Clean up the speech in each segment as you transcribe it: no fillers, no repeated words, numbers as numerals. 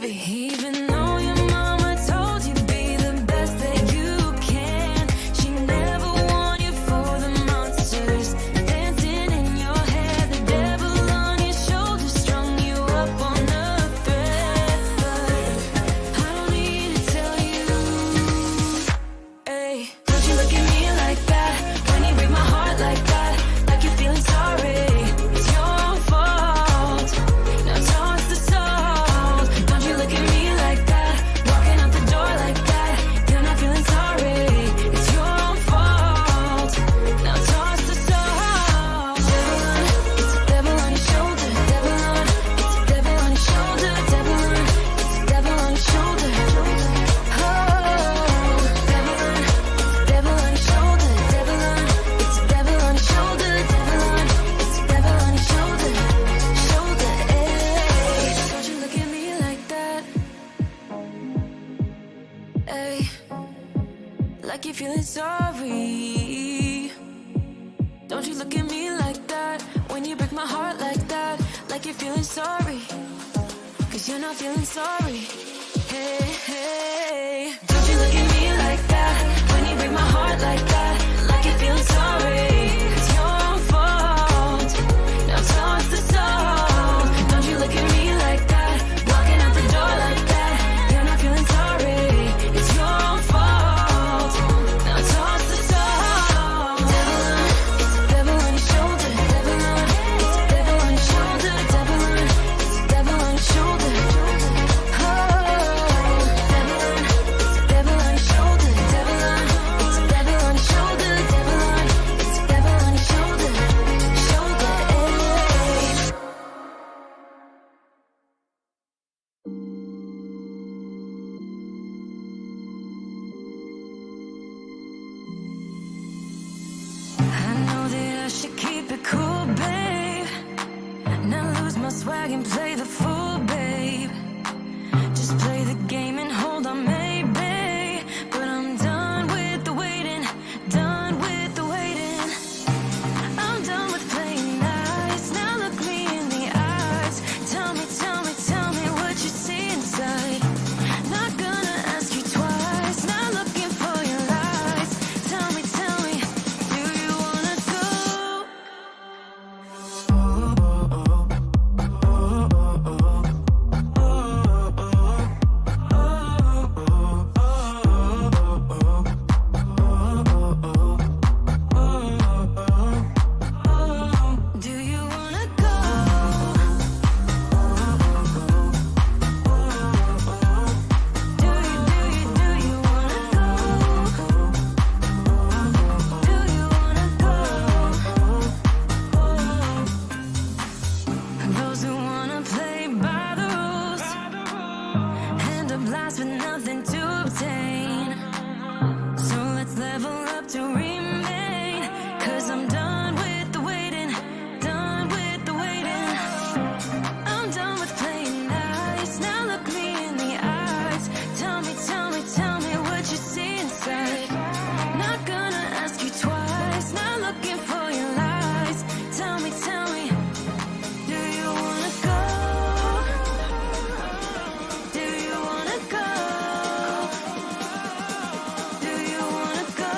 baby. Even though your mama told you be the best that you can, she never warned you for the monsters dancing in your head. The devil on your shoulder strung you up on a thread. But I don't need to tell you, hey, don't you look at me like that when you break my heart like that, like you're feeling sorry. It's your own fault. Now toss the salt. Don't you look at me like that, walking out the door like that. You're not feeling sorry. It's your own fault. Now toss the salt. It's the devil on your shoulder. Devil on, it's the devil on your shoulder. Devil on, it's the devil on your shoulder. Oh, devil on, it's the devil on your shoulder. Devil on, it's the devil on your shoulder. Devil on, it's the devil on your shoulder. Shoulder, ayy. Don't you look at me like that, ayy, like you're feeling sorry. Don't you look at me like that when you break my heart like that, like you're feeling sorry. Cause you're not feeling sorry. Hey, hey. Don't you look at me like that when you break my heart like that, like you're feeling sorry. It's your own fault. Now toss the salt. Don't you look at me like that, walking out the door like that. You're not feeling sorry. It's your own fault. Now toss the salt. Devil on, it's the devil on your shoulder. Devil on, it's the devil on your shoulder. Devil on, it's the devil on your shoulder. Oh, devil on, it's the devil on your shoulder. Devil on, it's the devil on your shoulder. Devil on, it's the devil on your shoulder. Shoulder, ayy. I know that I should keep it cool, babe. Not lose my swag and play the fool, babe. Just play the game and hold on, maybe. But I'm done with the waiting, done with the waiting. I'm done with playing nice. Now look me in the eyes. Tell me, tell me, tell me what you see inside. Not gonna ask you twice. Not looking for your lies. Tell me, do you wanna go? Do you wanna go? Do you wanna go? Do you wanna go? Those who wanna play by the rules end up lost with nothing to obtain. So let's level up to remain. Cause I'm done with the waiting, done with the waiting. I'm done with playing nice. Now look me in the eyes. Tell me, tell me what you see inside. Not gonna ask you twice. Not looking for your lies. Tell me, do you wanna go? Do you wanna go? Do you wanna go?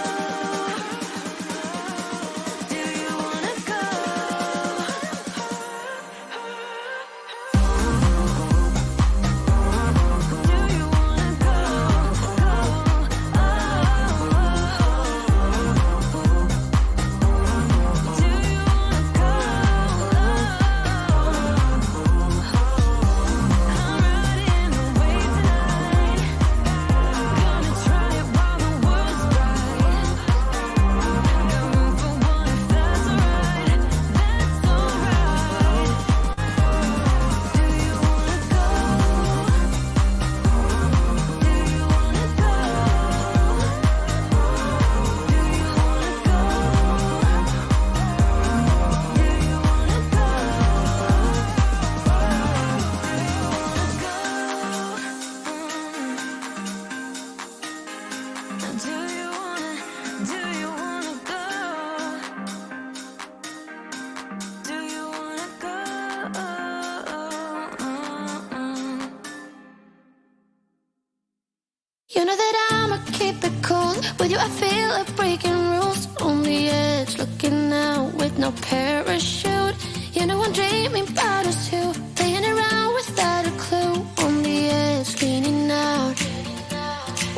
You know that I'ma keep it cool. With you I feel like breaking rules. On the edge, looking out with no parachute. You know I'm dreaming about us two, playing around without a clue. On the edge, leaning out.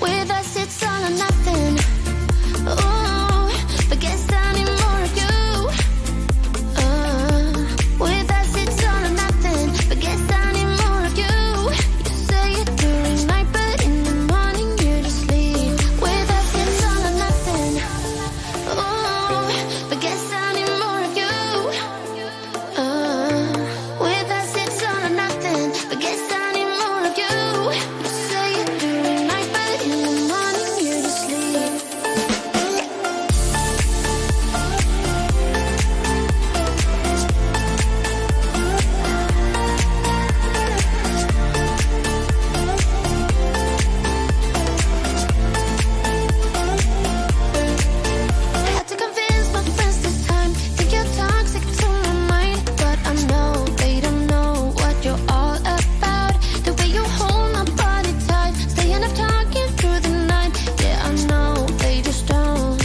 With us it's all or nothing. Ooh, but guess I need more of you. With us it's all or nothing. But guess I need more of you. You say it during night, but in the morning you just leave. With us it's all or nothing. Ooh, but guess I need more of you. With us it's all or nothing. But guess I need more of you. You say it during night, but in the morning you just leave. Had to convince my friends this time. Think you're toxic to my mind, but I know they don't know what you're all about. The way you hold my body tight, staying up talking through the night. Yeah, I know they just don't.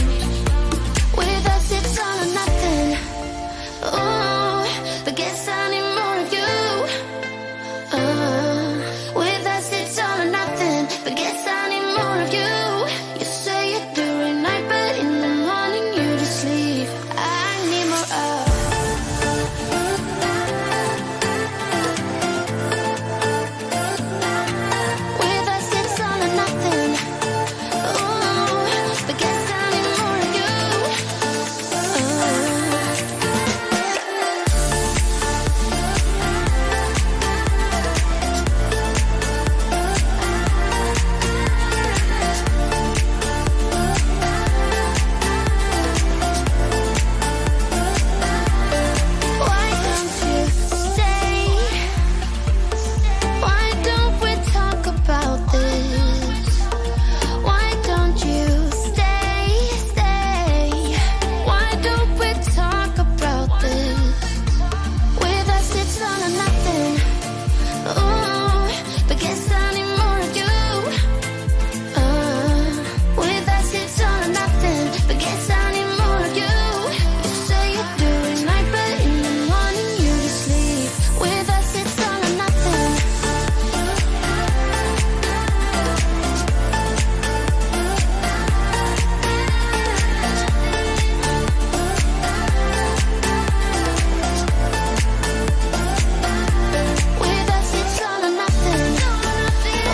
With us it's all or nothing. Ooh, but guess I need more of you. With us it's all or nothing. But guess I need more of you. You say it during night, but in the morning you just leave. I need more of. With us it's all or nothing. Ooh, but guess I need more of you. Why don't you stay? Why don't we talk about this? Why don't you stay? Why don't we talk about this? With us it's all or nothing. Ooh, but guess I need more of you. With us it's all or nothing. But guess I need more of you. You say it during night, but in the morning you just leave. With us it's all or nothing. With us it's all or nothing.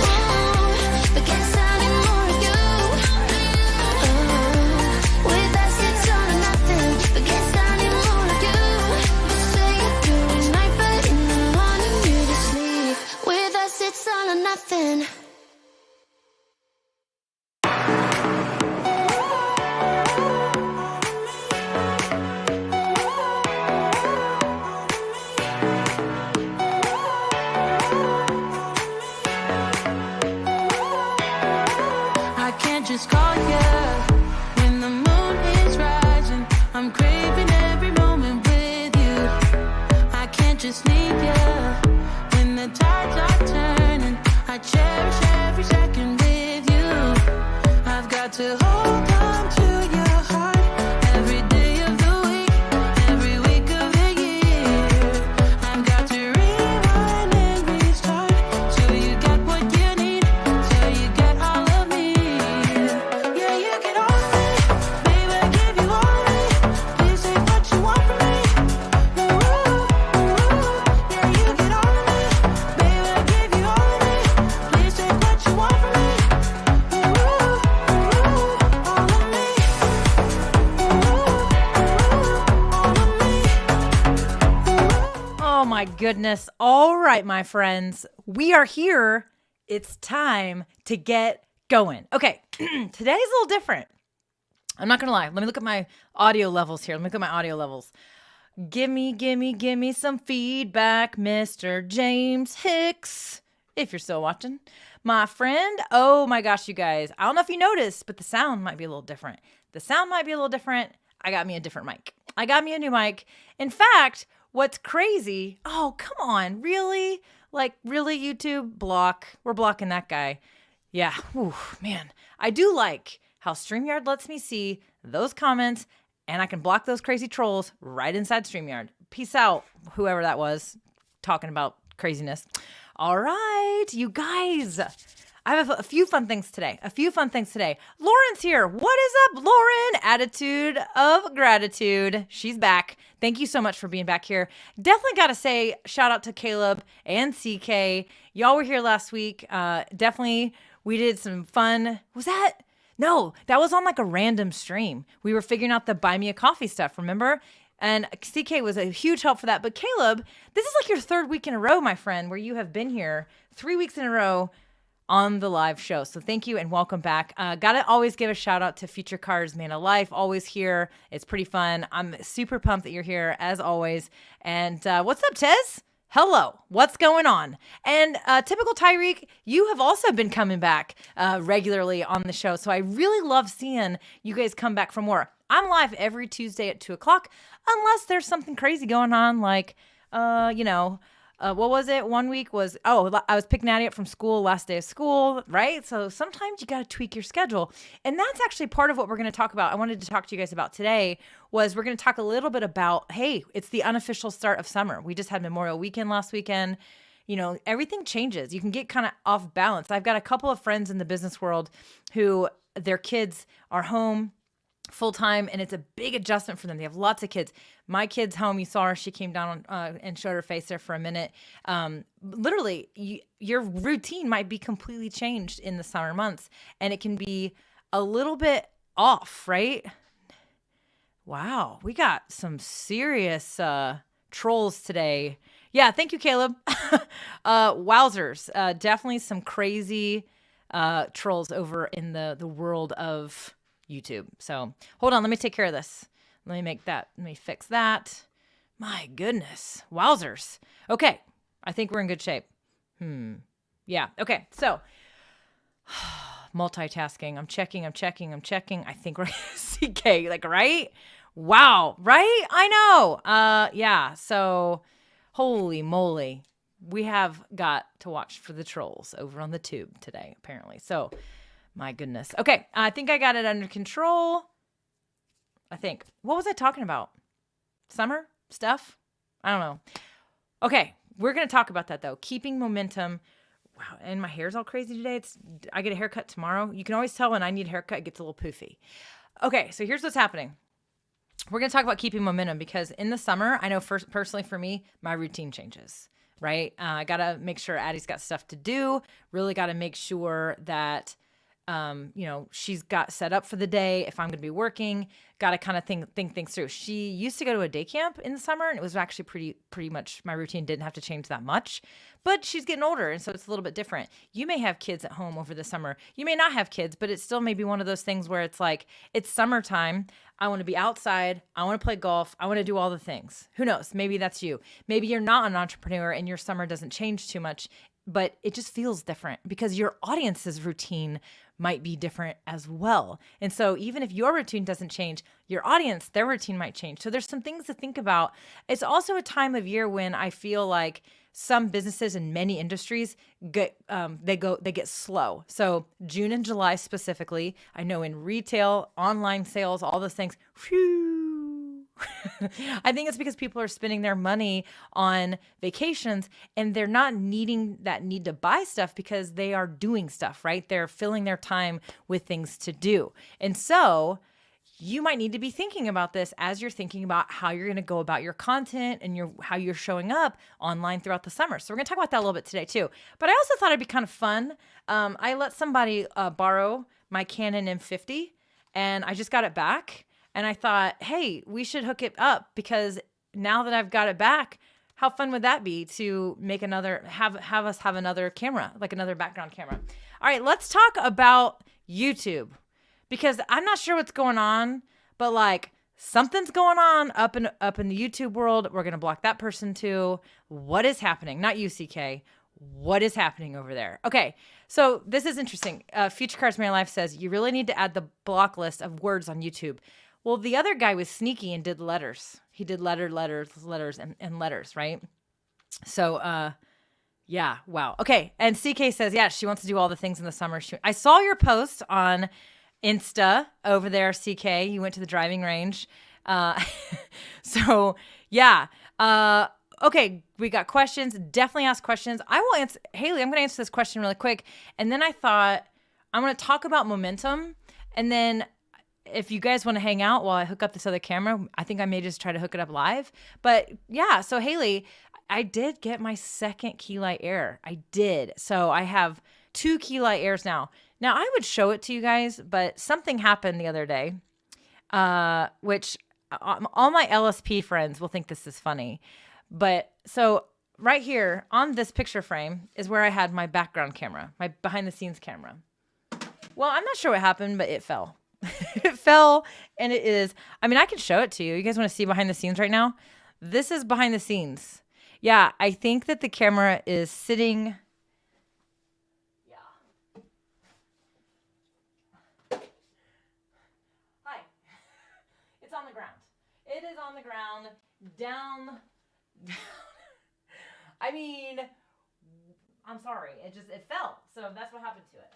Ooh, but guess I need more of you. With us it's all or nothing. But guess I need more of you. You say it during night, but in the morning you just leave. With us it's all or nothing. I can't just call you when the moon is rising. I'm craving every moment with you. I can't just need you when the tides are turning. I cherish every second with you. I've got to hold on to your heart every day of the week, every week of the year. I've got to rewind and restart till you get what you need, till you get all of me. Yeah, you get all of me, baby, I give you all of me. Please take what you want from me. Ooh, yeah, you get all of me, baby, I give you all of me. Please take what you want from me. Ooh, all of me. Oh my goodness. All right, my friends, we are here. It's time to get going. Okay, today's a little different. I'm not going to lie. Let me look at my audio levels here. Let me look at my audio levels. Give me some feedback, Mr. James Hicks, if you're still watching. My friend, oh my gosh, you guys. I don't know if you noticed, but the sound might be a little different. I got me a different mic. I got me a new mic. In fact, what's crazy, oh, come on, really? Like, really, YouTube? Block. We're blocking that guy. Yeah. Ooh, man. I do like how StreamYard lets me see those comments and I can block those crazy trolls right inside StreamYard. Peace out, whoever that was talking about craziness. All right, you guys. I have a few fun things today. Lauren's here. What is up, Lauren? Attitude of gratitude. She's back. Thank you so much for being back here. Definitely got to say shout out to Caleb and CK. Y'all were here last week. Definitely, we did some fun. Was that? No, that was on like a random stream. We were figuring out the buy me a coffee stuff, remember? And CK was a huge help for that. But Caleb, this is like your third week in a row, my friend, where you have been here 3 weeks in a row on the live show. So thank you and welcome back. Gotta always give a shout out to Future Cars Man of Life, always here. It's pretty fun. I'm super pumped that you're here as always. And what's up, Tez? Hello, what's going on? And typical Tyreek, you have also been coming back regularly on the show. So I really love seeing you guys come back for more. I'm live every Tuesday at 2 o'clock, unless there's something crazy going on, like, what was it? 1 week was, I was picking Addie up from school, last day of school, right? So sometimes you got to tweak your schedule. And that's actually part of what we're going to talk about. I wanted to talk to you guys about today was we're going to talk a little bit about, hey, it's the unofficial start of summer. We just had Memorial Weekend last weekend. You know, everything changes. You can get kind of off balance. I've got a couple of friends in the business world who their kids are home full time, and it's a big adjustment for them. They have lots of kids. My kid's home. You saw her. She came down and showed her face there for a minute. Literally, your routine might be completely changed in the summer months, and it can be a little bit off, right? Wow, we got some serious trolls today. Yeah, thank you, Caleb. Wowzers, definitely some crazy trolls over in the world of YouTube. So hold on, let me take care of this. Let me fix that. My goodness. Wowzers. Okay. I think we're in good shape. Yeah. Okay. So multitasking. I'm checking. I think we're CK, like, right? Wow. Right? I know. Yeah. So holy moly. We have got to watch for the trolls over on the tube today, apparently. So my goodness. Okay. I think I got it under control. I think. What was I talking about? Summer stuff? I don't know. Okay. We're going to talk about that though. Keeping momentum. Wow. And my hair's all crazy today. I get a haircut tomorrow. You can always tell when I need a haircut, it gets a little poofy. Okay. So here's what's happening. We're going to talk about keeping momentum because in the summer, I know personally for me, my routine changes, right? I got to make sure Addie's got stuff to do. Really got to make sure that she's got set up for the day. If I'm going to be working, got to kind of think things through. She used to go to a day camp in the summer, and it was actually pretty much my routine didn't have to change that much. But she's getting older, and so it's a little bit different. You may have kids at home over the summer. You may not have kids, but it still may be one of those things where it's like it's summertime. I want to be outside. I want to play golf. I want to do all the things. Who knows? Maybe that's you. Maybe you're not an entrepreneur, and your summer doesn't change too much. But it just feels different because your audience's routine might be different as well. And so even if your routine doesn't change, your audience, their routine might change. So there's some things to think about. It's also a time of year when I feel like some businesses in many industries get slow. So June and July specifically, I know in retail, online sales, all those things, phew. I think it's because people are spending their money on vacations and they're not need to buy stuff because they are doing stuff, right? They're filling their time with things to do. And so you might need to be thinking about this as you're thinking about how you're going to go about your content and how you're showing up online throughout the summer. So we're going to talk about that a little bit today too. But I also thought it'd be kind of fun. I let somebody borrow my Canon M50 and I just got it back. And I thought, hey, we should hook it up because now that I've got it back, how fun would that be to make have us have another camera, like another background camera. All right, let's talk about YouTube because I'm not sure what's going on, but like something's going on up in the YouTube world. We're going to block that person too. What is happening? Not you, CK. What is happening over there? Okay, so this is interesting. Future Cars My Life says you really need to add the block list of words on YouTube. Well, the other guy was sneaky and did letters. He did letters, and letters, right? So, Yeah. Wow. Okay. And CK says, yeah, she wants to do all the things in the summer. I saw your post on Insta over there, CK. You went to the driving range. Uh, so yeah. Okay. We got questions. Definitely ask questions. I will answer. Haley, I'm going to answer this question really quick. And then I thought I'm going to talk about momentum. And then if you guys want to hang out while I hook up this other camera, I think I may just try to hook it up live. But yeah, so Haley, I did get my second key light air. I did. So I have 2 key light airs now. Now I would show it to you guys, but something happened the other day, which all my LSP friends will think this is funny. But so right here on this picture frame is where I had my background camera, my behind the scenes camera. Well, I'm not sure what happened, but it fell. It fell, and it is. I mean, I can show it to you. You guys want to see behind the scenes right now? This is behind the scenes. Yeah, I think that the camera is sitting. Yeah. Hi. It's on the ground. It is on the ground. Down. I mean, I'm sorry. It fell. So that's what happened to it.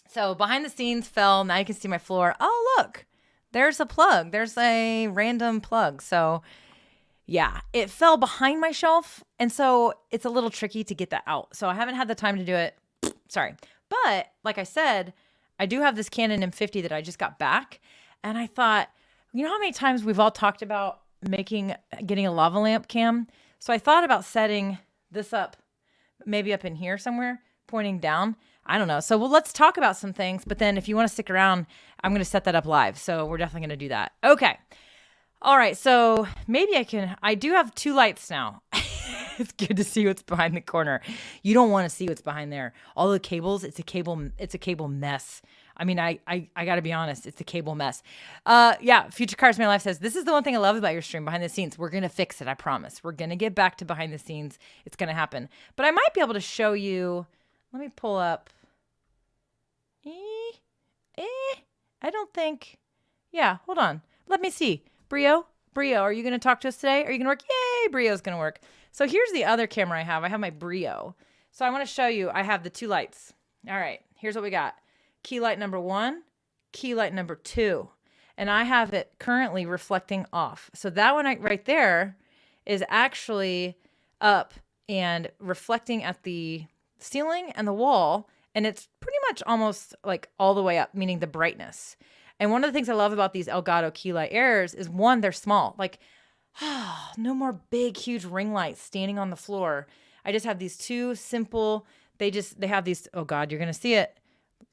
So behind the scenes fell. Now you can see my floor. Oh, look, there's a plug. There's a random plug. So yeah, it fell behind my shelf. And so it's a little tricky to get that out. So I haven't had the time to do it. Sorry. But like I said, I do have this Canon M50 that I just got back. And I thought, you know how many times we've all talked about getting a lava lamp cam? So I thought about setting this up, maybe up in here somewhere, pointing down. I don't know. So let's talk about some things. But then if you want to stick around, I'm going to set that up live. So we're definitely going to do that. Okay. All right. So maybe I do have 2 lights now. It's good to see what's behind the corner. You don't want to see what's behind there. All the cables, it's a cable mess. I mean, I got to be honest. It's a cable mess. Yeah. Future Cars Man Life says, this is the one thing I love about your stream, behind the scenes. We're going to fix it. I promise. We're going to get back to behind the scenes. It's going to happen. But I might be able to show you. Let me pull up. I don't think. Yeah, hold on. Let me see. Brio, are you going to talk to us today? Are you going to work? Yay, Brio's going to work. So here's the other camera I have. I have my Brio. So I want to show you. I have the 2 lights. All right, here's what we got. Key light number 1, key light number 2. And I have it currently reflecting off. So that one right there is actually up and reflecting at the ceiling and the wall, and it's pretty much almost like all the way up, meaning the brightness. And one of the things I love about these Elgato key light airs is, one, they're small. Like, no more big, huge ring lights standing on the floor. I just have these 2 simple. They have these. Oh God, you're gonna see it.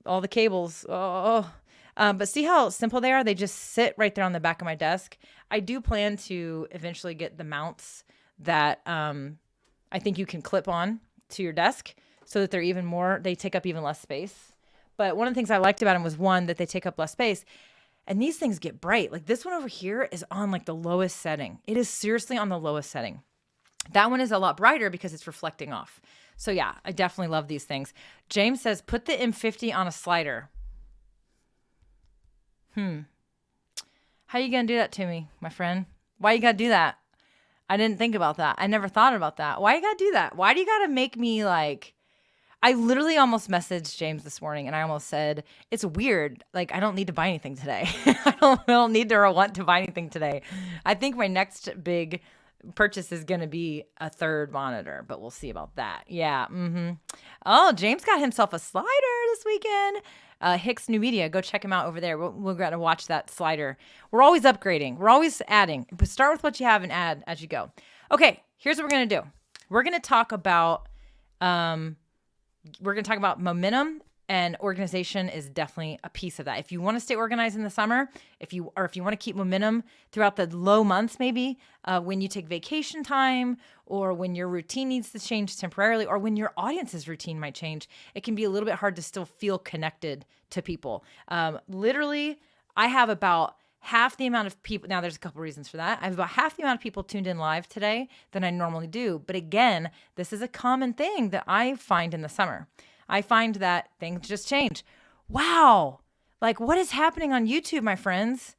All the cables. But see how simple they are? They just sit right there on the back of my desk. I do plan to eventually get the mounts that I think you can clip on to your desk, so that they take up even less space. But one of the things I liked about them was, one, that they take up less space. And these things get bright. Like this one over here is on like the lowest setting. It is seriously on the lowest setting. That one is a lot brighter because it's reflecting off. So yeah, I definitely love these things. James says, put the M50 on a slider. How you going to do that to me, my friend? Why you got to do that? I didn't think about that. I never thought about that. Why you got to do that? Why do you got to make me like... I literally almost messaged James this morning, and I almost said, it's weird. Like, I don't need to buy anything today. I don't need to or want to buy anything today. I think my next big purchase is going to be a 3rd monitor, but we'll see about that. Yeah. Oh, James got himself a slider this weekend. Hicks New Media. Go check him out over there. We're going to watch that slider. We're always upgrading. We're always adding. But start with what you have and add as you go. Okay, here's what we're going to do. We're going to talk about... we're going to talk about momentum, and organization is definitely a piece of that. If you want to stay organized in the summer, if you want to keep momentum throughout the low months, maybe when you take vacation time, or when your routine needs to change temporarily, or when your audience's routine might change, it can be a little bit hard to still feel connected to people. Literally, I have about half the amount of people. Now, there's a couple reasons for that. I have about half the amount of people tuned in live today than I normally do. But again, this is a common thing that I find in the summer. I find that things just change. Wow. Like, what is happening on YouTube, my friends?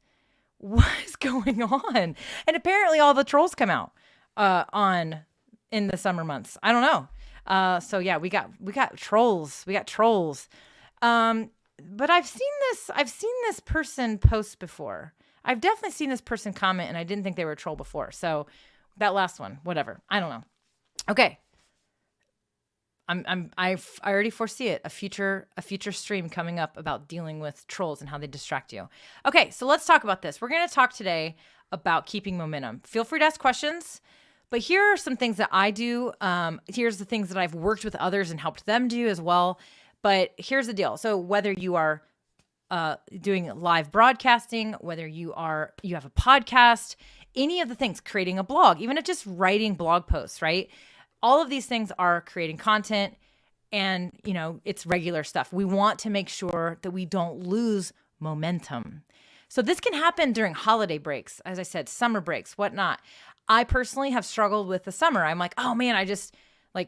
What is going on? And apparently all the trolls come out in the summer months. I don't know. So yeah, we got trolls. We got trolls. But I've seen this person post before. I've definitely seen this person comment, and I didn't think they were a troll before. So that last one, whatever. I don't know. Okay. I already foresee it. A future stream coming up about dealing with trolls and how they distract you. Okay, so let's talk about this. We're going to talk today about keeping momentum. Feel free to ask questions, but here are some things that I do. Here's the things that I've worked with others and helped them do as well. But here's the deal. So whether you are doing live broadcasting, whether you have a podcast, any of the things, creating a blog, even if just writing blog posts, right? All of these things are creating content, and it's regular stuff. We want to make sure that we don't lose momentum. So this can happen during holiday breaks, as I said, summer breaks, whatnot. I personally have struggled with the summer. I'm like, oh man, I just I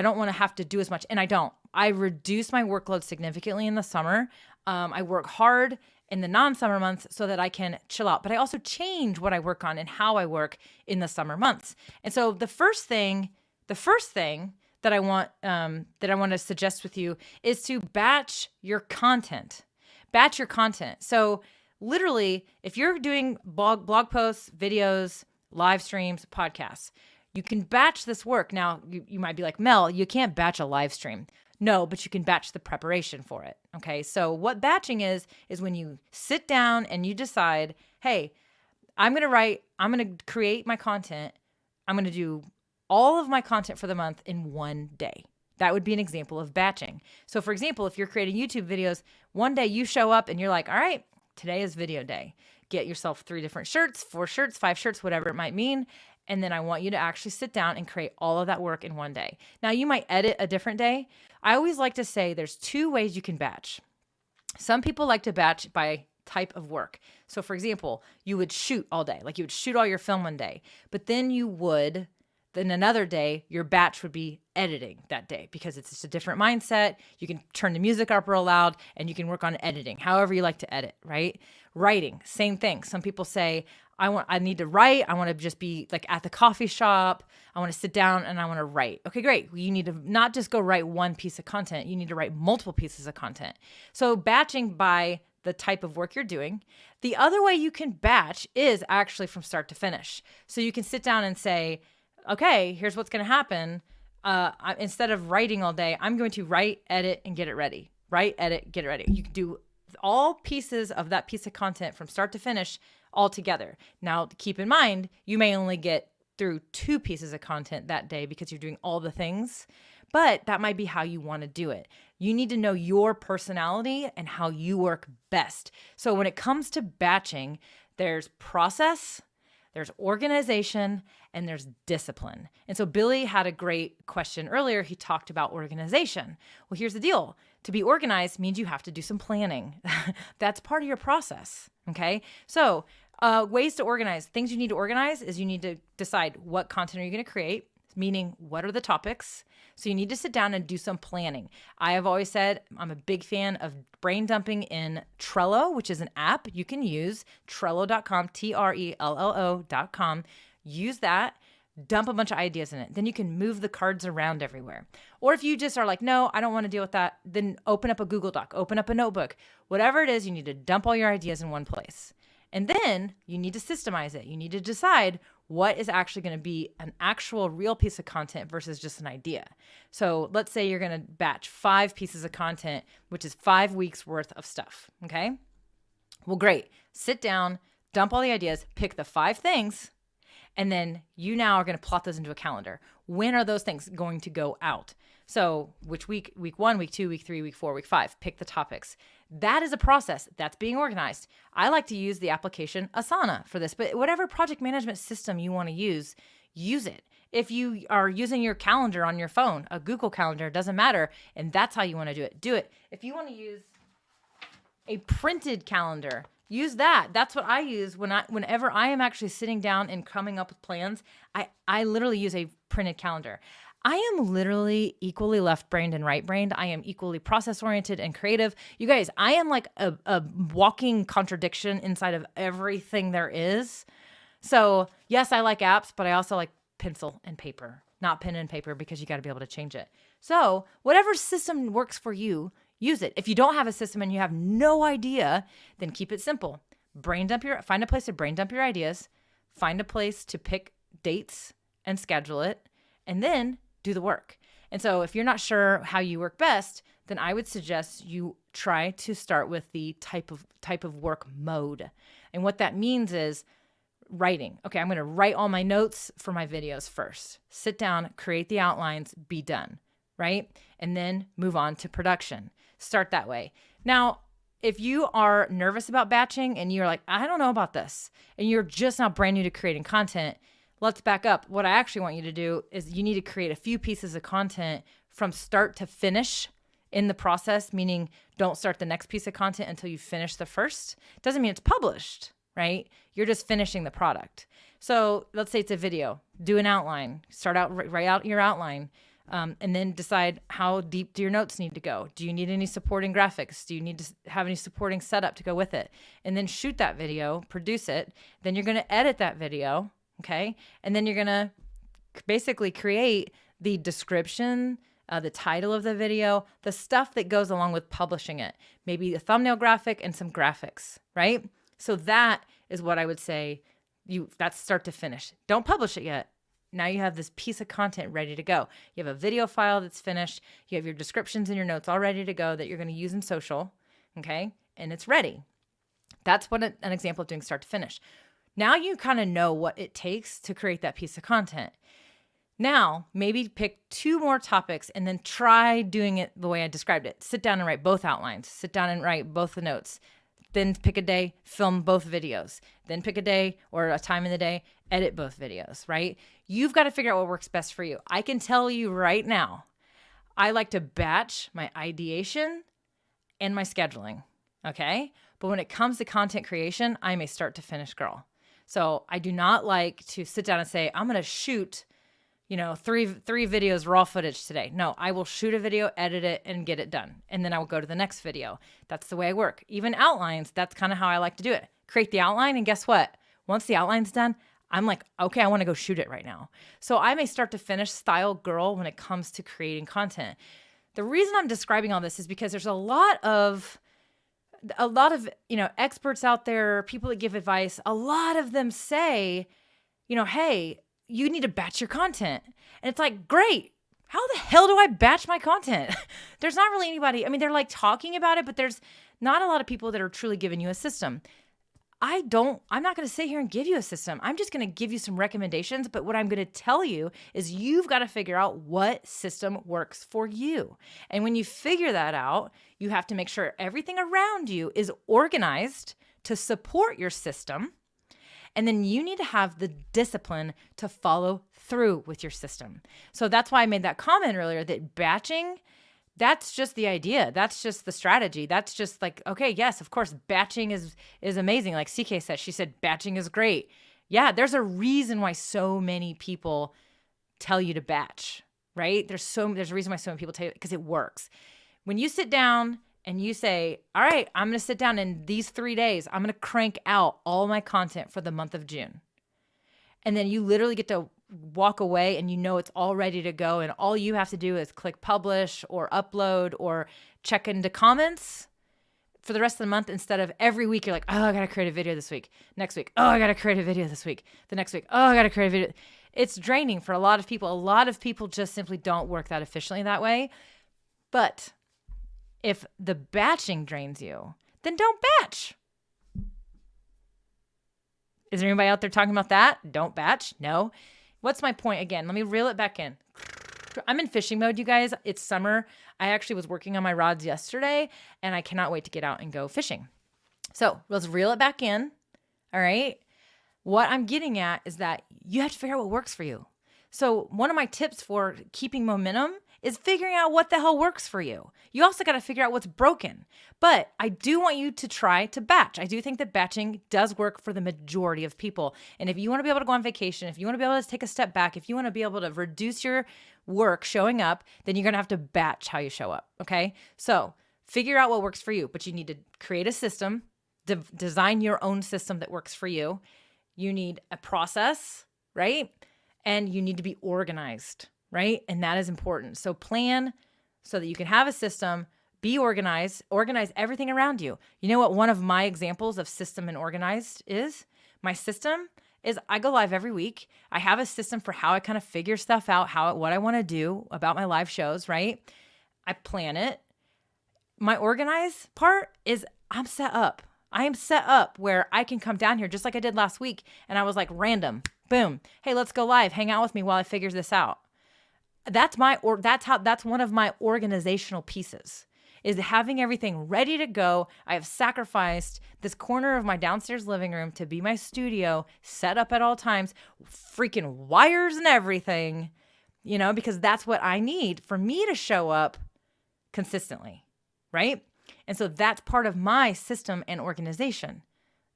don't want to have to do as much. And I don't. I reduce my workload significantly in the summer. I work hard in the non-summer months so that I can chill out. But I also change what I work on and how I work in the summer months. And so the first thing that I want to suggest with you is to batch your content. Batch your content. So literally, if you're doing blog posts, videos, live streams, podcasts, you can batch this work. Now, you might be like, Mel, you can't batch a live stream. No, but you can batch the preparation for it. Okay, so what batching is when you sit down and you decide, hey, I'm going to create my content. I'm going to do all of my content for the month in one day. That would be an example of batching. So for example, if you're creating YouTube videos, one day you show up and you're like, all right, today is video day. Get yourself 3 different shirts, 4 shirts, 5 shirts, whatever it might mean. And then I want you to actually sit down and create all of that work in one day. Now you might edit a different day. I always like to say there's 2 ways you can batch. Some people like to batch by type of work. So for example, you would shoot all day, like you would shoot all your film one day, but then another day, your batch would be editing that day because it's just a different mindset. You can turn the music up real loud and you can work on editing, however you like to edit, right? Writing, same thing. Some people say, I need to write. I want to just be like at the coffee shop. I want to sit down and I want to write. Okay, great. You need to not just go write one piece of content. You need to write multiple pieces of content. So batching by the type of work you're doing. The other way you can batch is actually from start to finish. So you can sit down and say, okay, here's what's going to happen. Instead of writing all day, I'm going to write, edit, and get it ready. Write, edit, get it ready. You can do all pieces of that piece of content from start to finish all together. Now, keep in mind, you may only get through 2 pieces of content that day because you're doing all the things, but that might be how you want to do it. You need to know your personality and how you work best. So when it comes to batching, there's process, there's organization, and there's discipline. And so Billy had a great question earlier. He talked about organization. Well, here's the deal. To be organized means you have to do some planning. That's part of your process, okay? So ways to organize. Things you need to organize is you need to decide what content are you going to create, meaning what are the topics. So you need to sit down and do some planning. I have always said I'm a big fan of brain dumping in Trello, which is an app you can use, Trello.com, Trello.com. Use that, dump a bunch of ideas in it. Then you can move the cards around everywhere. Or if you just are like, no, I don't want to deal with that, then open up a Google Doc, open up a notebook. Whatever it is, you need to dump all your ideas in one place. And then you need to systemize it. You need to decide what is actually going to be an actual real piece of content versus just an idea. So let's say you're going to batch 5 pieces of content, which is 5 weeks worth of stuff. Okay. Well, great. Sit down, dump all the ideas, pick the 5 things, and then you now are going to plot those into a calendar. When are those things going to go out? So which week 1, week 2, week 3, week 4, week 5, pick the topics. That is a process that's being organized. I like to use the application Asana for this, but whatever project management system you want to use it. If you are using your calendar on your phone, a Google Calendar, doesn't matter. And that's how you want to do it. If you want to use a printed calendar, use that. That's what I use whenever I am actually sitting down and coming up with plans. I literally use a printed calendar. I am literally equally left-brained and right-brained. I am equally process-oriented and creative. You guys, I am like a walking contradiction inside of everything there is. So yes, I like apps, but I also like pencil and paper. not pen and paper, because you got to be able to change it. So whatever system works for you, use it. If you don't have a system and you have no idea, then keep it simple. Find a place to brain dump your ideas, find a place to pick dates and schedule it, and then do the work. And so if you're not sure how you work best, then I would suggest you try to start with the type of work mode. And what that means is writing. Okay, I'm going to write all my notes for my videos first. Sit down, create the outlines, be done, right? And then move on to production. Start that way. Now, if you are nervous about batching and you're like, I don't know about this, and you're just not brand new to creating content, let's back up. What I actually want you to do is you need to create a few pieces of content from start to finish in the process, meaning don't start the next piece of content until you finish the first. Doesn't mean it's published, right? You're just finishing the product. So let's say it's a video. Do an outline. Start out, write out your outline, and then decide how deep do your notes need to go. Do you need any supporting graphics? Do you need to have any supporting setup to go with it? And then shoot that video, produce it. Then you're going to edit that video. Okay. And then you're going to basically create the description, the title of the video, the stuff that goes along with publishing it, maybe a thumbnail graphic and some graphics, right? So that is what I would say that's start to finish. Don't publish it yet. Now you have this piece of content ready to go. You have a video file that's finished. You have your descriptions and your notes all ready to go that you're going to use in social. Okay. And it's ready. That's what an example of doing start to finish. Now you kind of know what it takes to create that piece of content. Now, maybe pick 2 more topics and then try doing it the way I described it. Sit down and write both outlines. Sit down and write both the notes. Then pick a day, film both videos. Then pick a day or a time in the day, edit both videos, right? You've got to figure out what works best for you. I can tell you right now, I like to batch my ideation and my scheduling, okay? But when it comes to content creation, I'm a start to finish girl. So I do not like to sit down and say, I'm going to shoot, three videos raw footage today. No, I will shoot a video, edit it, and get it done. And then I will go to the next video. That's the way I work. Even outlines, that's kind of how I like to do it. Create the outline, and guess what? Once the outline's done, I'm like, okay, I want to go shoot it right now. So I'm a start to finish style girl when it comes to creating content. The reason I'm describing all this is because there's a lot of experts out there, people that give advice. A lot of them say, hey, you need to batch your content. And it's like, great. How the hell do I batch my content? There's not really anybody. I mean, they're like talking about it, but there's not a lot of people that are truly giving you a system. I'm not going to sit here and give you a system. I'm just going to give you some recommendations. But what I'm going to tell you is you've got to figure out what system works for you. And when you figure that out, you have to make sure everything around you is organized to support your system. And then you need to have the discipline to follow through with your system. So that's why I made that comment earlier that batching, that's just the idea. That's just the strategy. That's just like, okay, yes, of course, batching is amazing. Like CK said, she said, batching is great. Yeah, there's a reason why so many people tell you to batch, right? There's a reason why so many people tell you, because it works. When you sit down and you say, all right, I'm going to sit down in these 3 days, I'm going to crank out all my content for the month of June. And then you literally get to walk away and it's all ready to go. And all you have to do is click publish or upload or check into comments for the rest of the month, instead of every week you're like, oh, I got to create a video this week. Next week, oh, I got to create a video this week. The next week, oh, I got to create a video. It's draining for a lot of people. A lot of people just simply don't work that efficiently that way. But if the batching drains you, then don't batch. Is there anybody out there talking about that? Don't batch? No. What's my point again? Let me reel it back in. I'm in fishing mode, you guys. It's summer. I actually was working on my rods yesterday, and I cannot wait to get out and go fishing. So let's reel it back in. All right. What I'm getting at is that you have to figure out what works for you. So one of my tips for keeping momentum is figuring out what the hell works for you. You also got to figure out what's broken. But I do want you to try to batch. I do think that batching does work for the majority of people. And if you want to be able to go on vacation, if you want to be able to take a step back, if you want to be able to reduce your work showing up, then you're going to have to batch how you show up. Okay. So figure out what works for you, but you need to create a system, design your own system that works for you. You need a process, right? And you need to be organized. right? And that is important. So plan so that you can have a system, be organized, organize everything around you. You know what one of my examples of system and organized is? My system is I go live every week. I have a system for how I kind of figure stuff out, what I want to do about my live shows, right? I plan it. My organized part is I'm set up. I am set up where I can come down here just like I did last week. And I was like, random, boom. Hey, let's go live. Hang out with me while I figure this out. That's one of my organizational pieces, is having everything ready to go. I have sacrificed this corner of my downstairs living room to be my studio, set up at all times, freaking wires and everything, because that's what I need for me to show up consistently, right? And so that's part of my system and organization.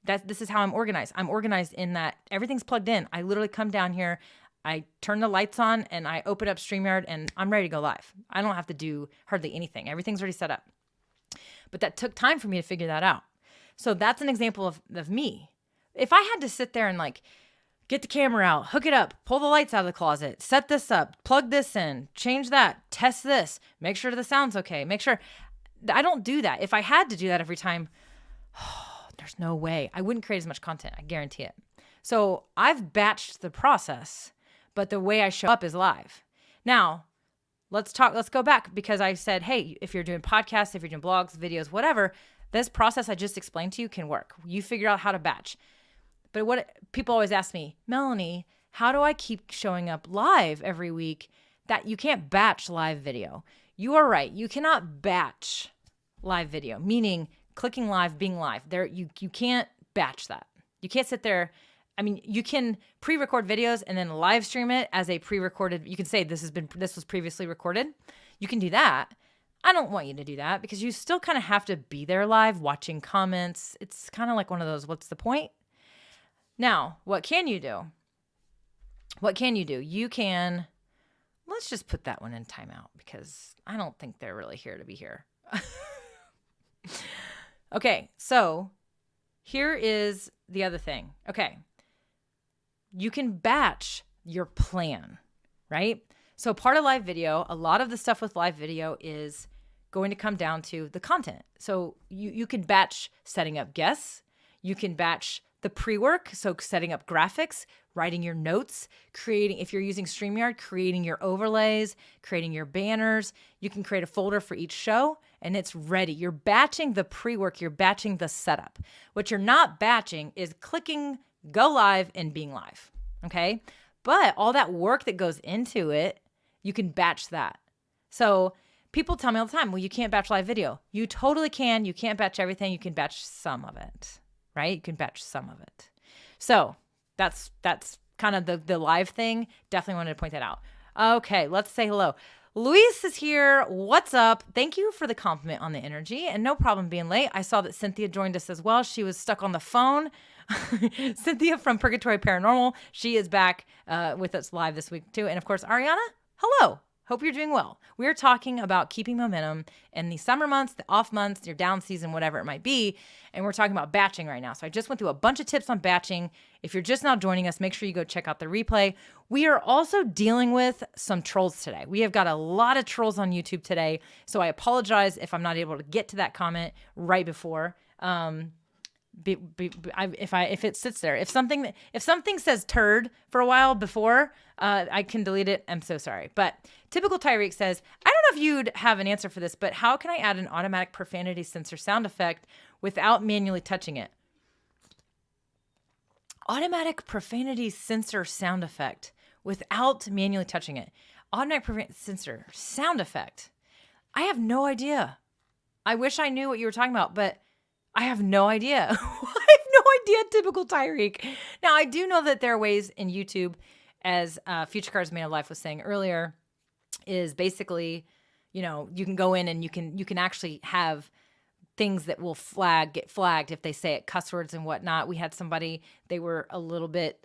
This is how I'm organized. I'm organized in that everything's plugged in. I literally come down here, I turn the lights on, and I open up StreamYard, and I'm ready to go live. I don't have to do hardly anything. Everything's already set up. But that took time for me to figure that out. So that's an example of me. If I had to sit there and get the camera out, hook it up, pull the lights out of the closet, set this up, plug this in, change that, test this, make sure the sound's okay, make sure. I don't do that. If I had to do that every time, there's no way. I wouldn't create as much content. I guarantee it. So I've batched the process, but the way I show up is live. Now, let's go back, because I said, hey, if you're doing podcasts, if you're doing blogs, videos, whatever, this process I just explained to you can work. You figure out how to batch. But what people always ask me, Melanie, how do I keep showing up live every week? That you can't batch live video. You are right. You cannot batch live video, meaning clicking live, being live. You can't batch that. You can't sit there. I mean, you can pre-record videos and then live stream it as a pre-recorded. You can say this was previously recorded. You can do that. I don't want you to do that, because you still kind of have to be there live, watching comments. It's kind of like one of those, what's the point? Now, what can you do? You can, let's just put that one in timeout, because I don't think they're really here to be here. Okay, so here is the other thing. Okay, you can batch your plan, right? So part of live video, a lot of the stuff with live video is going to come down to the content. So you can batch setting up guests. You can batch the pre-work, so setting up graphics, writing your notes, if you're using StreamYard, creating your overlays, creating your banners. You can create a folder for each show, and it's ready. You're batching the pre-work, you're batching the setup. What you're not batching is clicking go live and being live, okay? But all that work that goes into it, you can batch that. So people tell me all the time, well, you can't batch live video. You totally can. You can't batch everything. You can batch some of it, right? You can batch some of it. So that's kind of the live thing. Definitely wanted to point that out. Okay, let's say hello. Luis is here. What's up? Thank you for the compliment on the energy, and no problem being late. I saw that Cynthia joined us as well. She was stuck on the phone. Cynthia from Purgatory Paranormal. She is back with us live this week too. And of course, Ariana, hello. Hope you're doing well. We're talking about keeping momentum in the summer months, the off months, your down season, whatever it might be. And we're talking about batching right now. So I just went through a bunch of tips on batching. If you're just now joining us, make sure you go check out the replay. We are also dealing with some trolls today. We have got a lot of trolls on YouTube today. So I apologize if I'm not able to get to that comment right before. If it sits there, if something says turd for a while before, I can delete it. I'm so sorry. But Typical Tyreek says, I don't know if you'd have an answer for this, but how can I add an automatic profanity censor sound effect without manually touching it? Automatic profanity censor sound effect without manually touching it. Automatic profanity censor sound effect. I have no idea. I wish I knew what you were talking about, but I have no idea. I have no idea, Typical Tyreek. Now, I do know that there are ways in YouTube, as Future Cars Made of Life was saying earlier, is basically, you can go in and you can actually have things that will get flagged if they say it, cuss words and whatnot. We had somebody, they were a little bit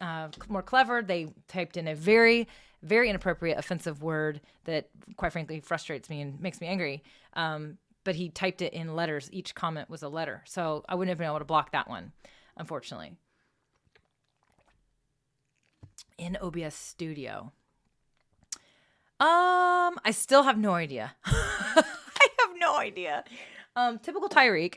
more clever. They typed in a very, very inappropriate, offensive word that, quite frankly, frustrates me and makes me angry. But he typed it in letters. Each comment was a letter. So I wouldn't have been able to block that one, unfortunately. In OBS Studio. I still have no idea. I have no idea. Typical Tyreek.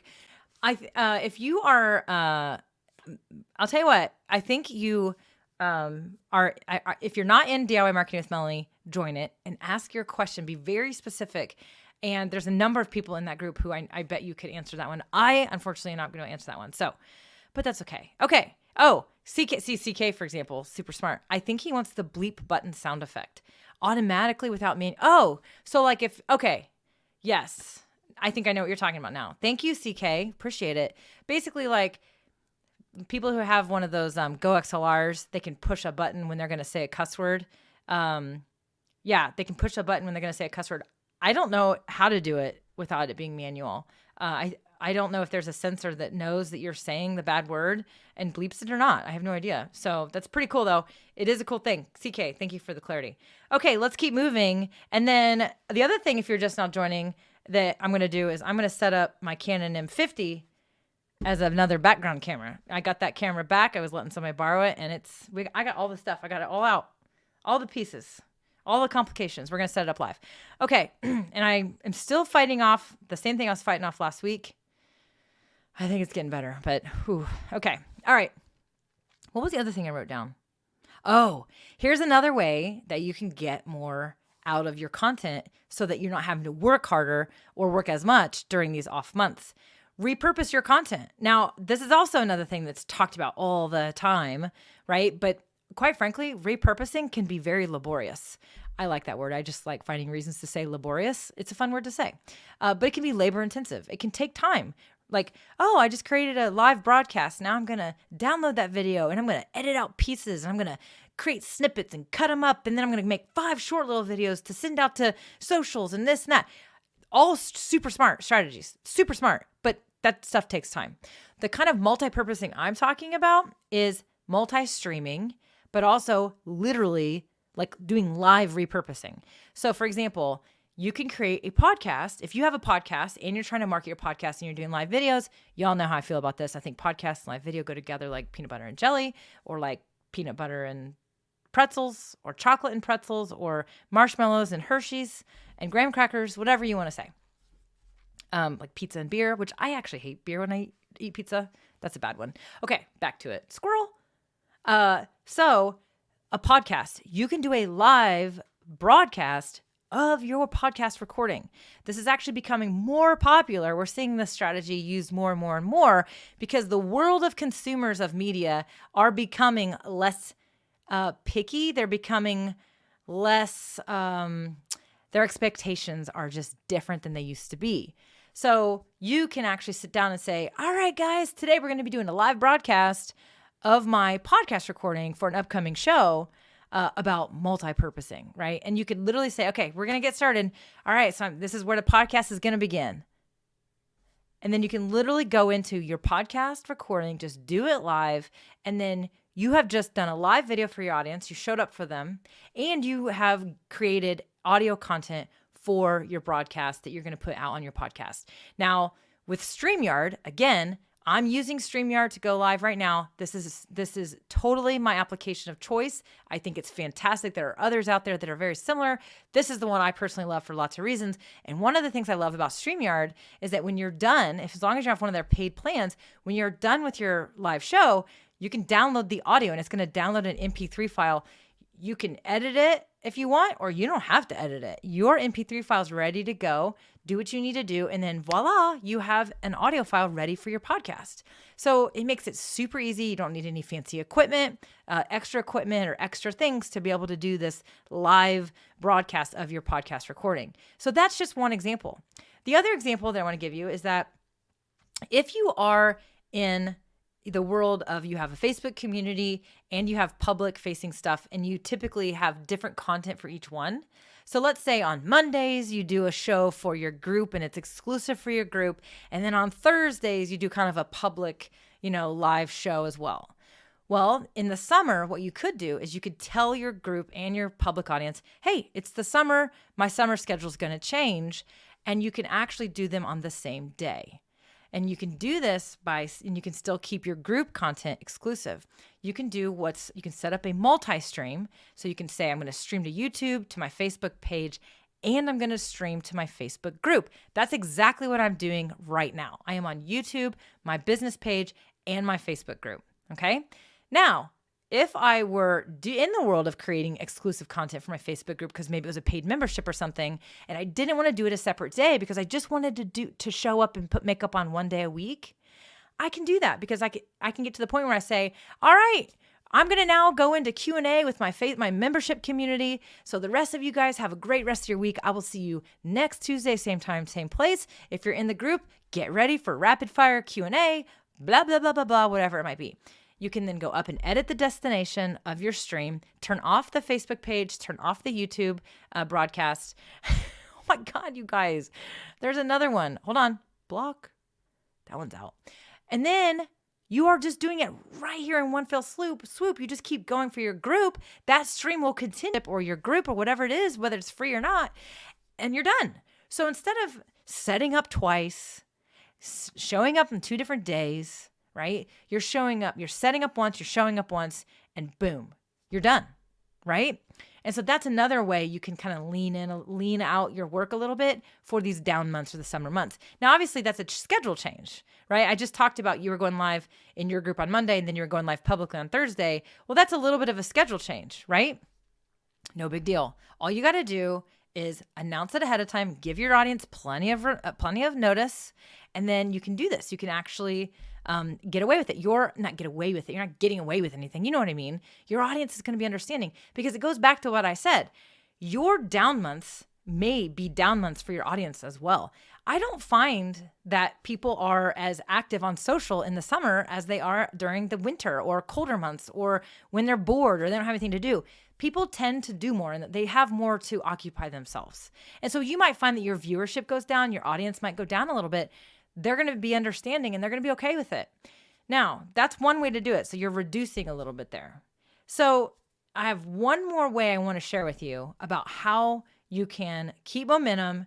If you are, I'll tell you what. I think you if you're not in DIY Marketing with Melanie, join it and ask your question. Be very specific. And there's a number of people in that group who I bet you could answer that one. I unfortunately am not going to answer that one. So, but that's okay. Okay. Oh, CK, for example, super smart. I think he wants the bleep button sound effect automatically without me. Oh, so like okay. Yes. I think I know what you're talking about now. Thank you, CK. Appreciate it. Basically, like people who have one of those Go XLRs, they can push a button when they're going to say a cuss word. Yeah, they can push a button when they're going to say a cuss word. I don't know how to do it without it being manual. I don't know if there's a sensor that knows that you're saying the bad word and bleeps it or not. I have no idea. So that's pretty cool, though. It is a cool thing. CK, thank you for the clarity. Okay, let's keep moving. And then the other thing, if you're just now joining, that I'm going to do is I'm going to set up my Canon M50 as another background camera. I got that camera back. I was letting somebody borrow it, and I got all the stuff. I got it all out, all the pieces, all the complications. We're going to set it up live. Okay, and I am still fighting off the same thing I was fighting off last week. I think it's getting better, but whew. Okay. All right. What was the other thing I wrote down? Oh, here's another way that you can get more out of your content so that you're not having to work harder or work as much during these off months. Repurpose your content. Now, this is also another thing that's talked about all the time, right? But quite frankly, repurposing can be very laborious. I like that word. I just like finding reasons to say laborious. It's a fun word to say. But it can be labor intensive. It can take time. Like, oh, I just created a live broadcast. Now I'm going to download that video and I'm going to edit out pieces and I'm going to create snippets and cut them up. And then I'm going to make 5 short little videos to send out to socials and this and that. All super smart strategies, super smart, but that stuff takes time. The kind of multi-purposing I'm talking about is multi-streaming, but also literally like doing live repurposing. So for example, you can create a podcast. If you have a podcast and you're trying to market your podcast and you're doing live videos, y'all know how I feel about this. I think podcasts and live video go together like peanut butter and jelly, or like peanut butter and pretzels, or chocolate and pretzels, or marshmallows and Hershey's and graham crackers, whatever you want to say. Like pizza and beer, which I actually hate beer when I eat pizza. That's a bad one. Okay, back to it. Squirrel. So a podcast, you can do a live broadcast of your podcast recording. This is actually becoming more popular. We're seeing this strategy used more and more and more because the world of consumers of media are becoming less picky. They're becoming less, their expectations are just different than they used to be. So you can actually sit down and say, all right, guys, today we're going to be doing a live broadcast of my podcast recording for an upcoming show about multi-purposing, right? And you could literally say, okay, we're going to get started. All right, so this is where the podcast is going to begin. And then you can literally go into your podcast recording, just do it live, and then you have just done a live video for your audience. You showed up for them, and you have created audio content for your broadcast that you're going to put out on your podcast. Now, with StreamYard, again, I'm using StreamYard to go live right now. This is totally my application of choice. I think it's fantastic. There are others out there that are very similar. This is the one I personally love for lots of reasons. And one of the things I love about StreamYard is that when you're done, as long as you have one of their paid plans, when you're done with your live show, you can download the audio and it's going to download an MP3 file. You can edit it if you want, or you don't have to edit it. Your MP3 file is ready to go. Do what you need to do, and then voila, you have an audio file ready for your podcast. So it makes it super easy. You don't need any fancy equipment, extra equipment, or extra things to be able to do this live broadcast of your podcast recording. So that's just one example. The other example that I want to give you is that if you are in the world of you have a Facebook community and you have public facing stuff and you typically have different content for each one. So let's say on Mondays, you do a show for your group and it's exclusive for your group. And then on Thursdays, you do kind of a public, live show as well. Well, in the summer, what you could do is you could tell your group and your public audience, hey, it's the summer. My summer schedule is going to change. And you can actually do them on the same day. And you can do this and you can still keep your group content exclusive. You can set up a multi-stream. So you can say, I'm going to stream to YouTube, to my Facebook page, and I'm going to stream to my Facebook group. That's exactly what I'm doing right now. I am on YouTube, my business page, and my Facebook group. Okay. Now, if I were in the world of creating exclusive content for my Facebook group, because maybe it was a paid membership or something, and I didn't want to do it a separate day because I just wanted to show up and put makeup on one day a week, I can do that because I can get to the point where I say, all right, I'm going to now go into Q&A with my membership community. So the rest of you guys have a great rest of your week. I will see you next Tuesday, same time, same place. If you're in the group, get ready for rapid fire Q&A, blah, blah, blah, blah, blah, whatever it might be. You can then go up and edit the destination of your stream, turn off the Facebook page, turn off the YouTube broadcast. Oh my God, you guys. There's another one. Hold on. Block. That one's out. And then you are just doing it right here in one fell swoop. You just keep going for your group. That stream will continue, or your group, or whatever it is, whether it's free or not, and you're done. So instead of setting up twice, showing up on 2 different days, right? You're setting up once, you're showing up once, and boom, you're done, right? And so that's another way you can kind of lean out your work a little bit for these down months or the summer months. Now, obviously, that's a schedule change, right? I just talked about you were going live in your group on Monday, and then you were going live publicly on Thursday. Well, that's a little bit of a schedule change, right? No big deal. All you got to do is announce it ahead of time, give your audience plenty of notice, and then you can do this. You can actually get away with it. You're not getting away with anything. You know what I mean? Your audience is going to be understanding, because it goes back to what I said. Your down months may be down months for your audience as well. I don't find that people are as active on social in the summer as they are during the winter or colder months, or when they're bored or they don't have anything to do. People tend to do more, and they have more to occupy themselves. And so you might find that your viewership goes down, your audience might go down a little bit. They're going to be understanding and they're going to be okay with it. Now, that's one way to do it. So you're reducing a little bit there. So I have one more way I want to share with you about how you can keep momentum,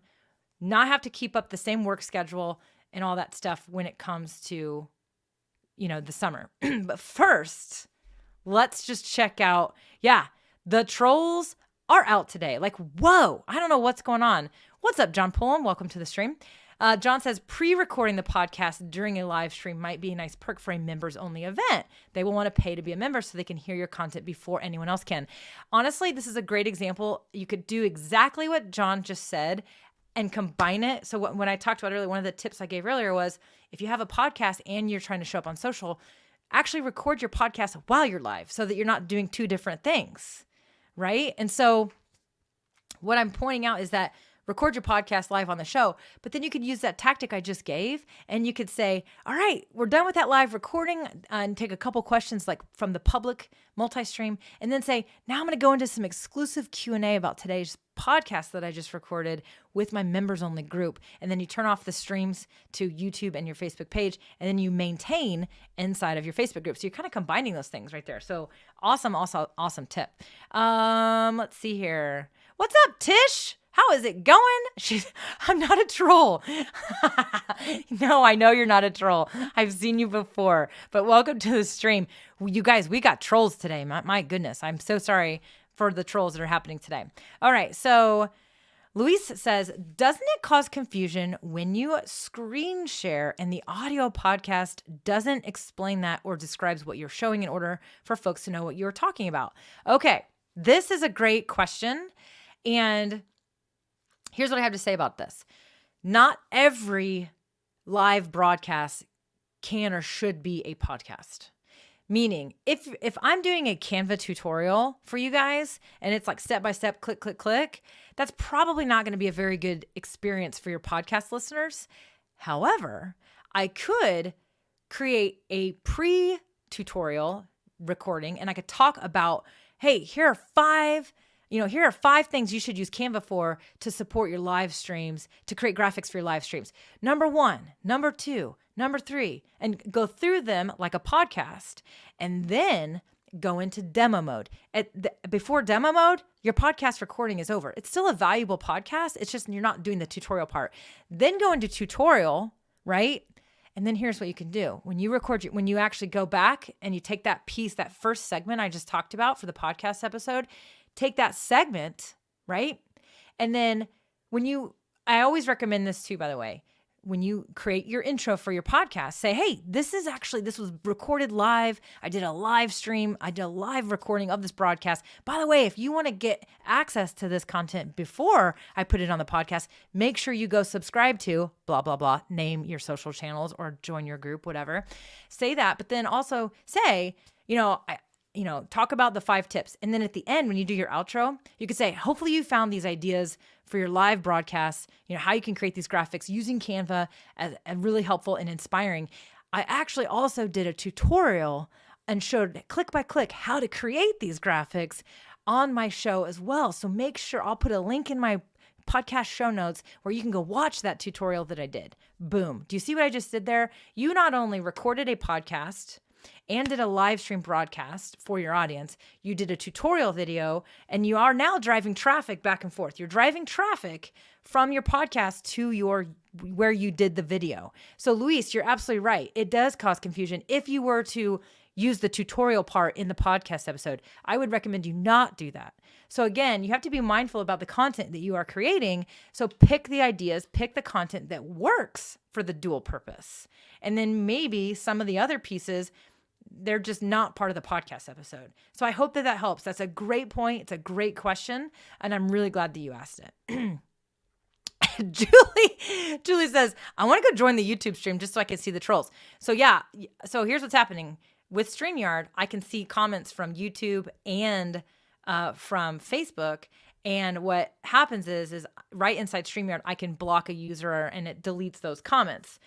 not have to keep up the same work schedule and all that stuff when it comes to, the summer. But first, let's just check out, the trolls are out today. Like, whoa, I don't know what's going on. What's up, John Pullen? Welcome to the stream. John says pre-recording the podcast during a live stream might be a nice perk for a members-only event. They will want to pay to be a member so they can hear your content before anyone else can. Honestly, this is a great example. You could do exactly what John just said and combine it. So when I talked about earlier, one of the tips I gave earlier was, if you have a podcast and you're trying to show up on social, actually record your podcast while you're live so that you're not doing 2 different things, right? And so what I'm pointing out is that record your podcast live on the show, but then you could use that tactic I just gave, and you could say, all right, we're done with that live recording, and take a couple questions like from the public multi-stream, and then say, now I'm going to go into some exclusive Q&A about today's podcast that I just recorded with my members only group. And then you turn off the streams to YouTube and your Facebook page, and then you maintain inside of your Facebook group. So you're kind of combining those things right there. So awesome tip. Let's see here. What's up, Tish? How is it going? I'm not a troll. No, I know you're not a troll. I've seen you before, but welcome to the stream. You guys, we got trolls today. My goodness. I'm so sorry for the trolls that are happening today. All right. So Luis says, doesn't it cause confusion when you screen share and the audio podcast doesn't explain that or describes what you're showing in order for folks to know what you're talking about? Okay. This is a great question. And here's what I have to say about this. Not every live broadcast can or should be a podcast. Meaning, if I'm doing a Canva tutorial for you guys and it's like step-by-step, click, click, click, that's probably not going to be a very good experience for your podcast listeners. However, I could create a pre-tutorial recording and I could talk about, hey, here are five things you should use Canva for to support your live streams, to create graphics for your live streams. Number 1, number 2, number 3, and go through them like a podcast, and then go into demo mode. Before demo mode, your podcast recording is over. It's still a valuable podcast. It's just you're not doing the tutorial part. Then go into tutorial, right? And then here's what you can do. When you when you actually go back and you take that piece, that first segment I just talked about for the podcast episode, take that segment, right? And then I always recommend this too, by the way, when you create your intro for your podcast, say, hey, this was recorded live. I did a live stream. I did a live recording of this broadcast. By the way, if you want to get access to this content before I put it on the podcast, make sure you go subscribe to blah, blah, blah, name your social channels or join your group, whatever. Say that, but then also say, talk about the 5 tips. And then at the end, when you do your outro, you could say, hopefully you found these ideas for your live broadcasts, how you can create these graphics using Canva as really helpful and inspiring. I actually also did a tutorial and showed click by click how to create these graphics on my show as well. So make sure I'll put a link in my podcast show notes where you can go watch that tutorial that I did. Boom. Do you see what I just did there? You not only recorded a podcast and did a live stream broadcast for your audience, you did a tutorial video, and you are now driving traffic back and forth. You're driving traffic from your podcast to where you did the video. So Luis, you're absolutely right. It does cause confusion. If you were to use the tutorial part in the podcast episode, I would recommend you not do that. So again, you have to be mindful about the content that you are creating. So pick the ideas, pick the content that works for the dual purpose. And then maybe some of the other pieces, they're just not part of the podcast episode. So I hope that helps. That's a great point. It's a great question. And I'm really glad that you asked it. Julie says, I want to go join the YouTube stream just so I can see the trolls. So yeah. So here's what's happening with StreamYard. I can see comments from YouTube and from Facebook. And what happens is right inside StreamYard, I can block a user and it deletes those comments.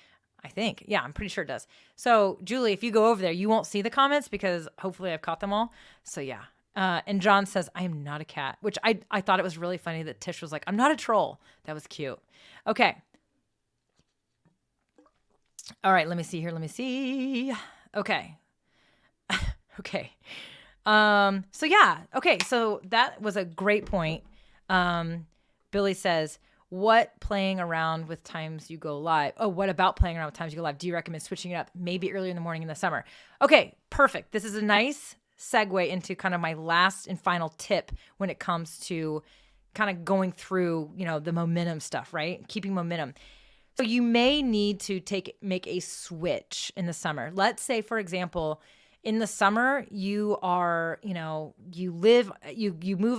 I think. Yeah, I'm pretty sure it does. So Julie, if you go over there, you won't see the comments because hopefully I've caught them all. So yeah. And John says, I am not a cat, which I thought it was really funny that Tish was like, I'm not a troll. That was cute. Okay. All right. Let me see here. Let me see. Okay. Okay. So yeah. Okay. So that was a great point. Billy says, what playing around with times you go live? Oh, what about playing around with times you go live? Do you recommend switching it up maybe earlier in the morning in the summer? Okay, perfect. This is a nice segue into kind of my last and final tip when it comes to kind of going through, the momentum stuff, right? Keeping momentum. So you may need to make a switch in the summer. Let's say, for example, in the summer, you are, you move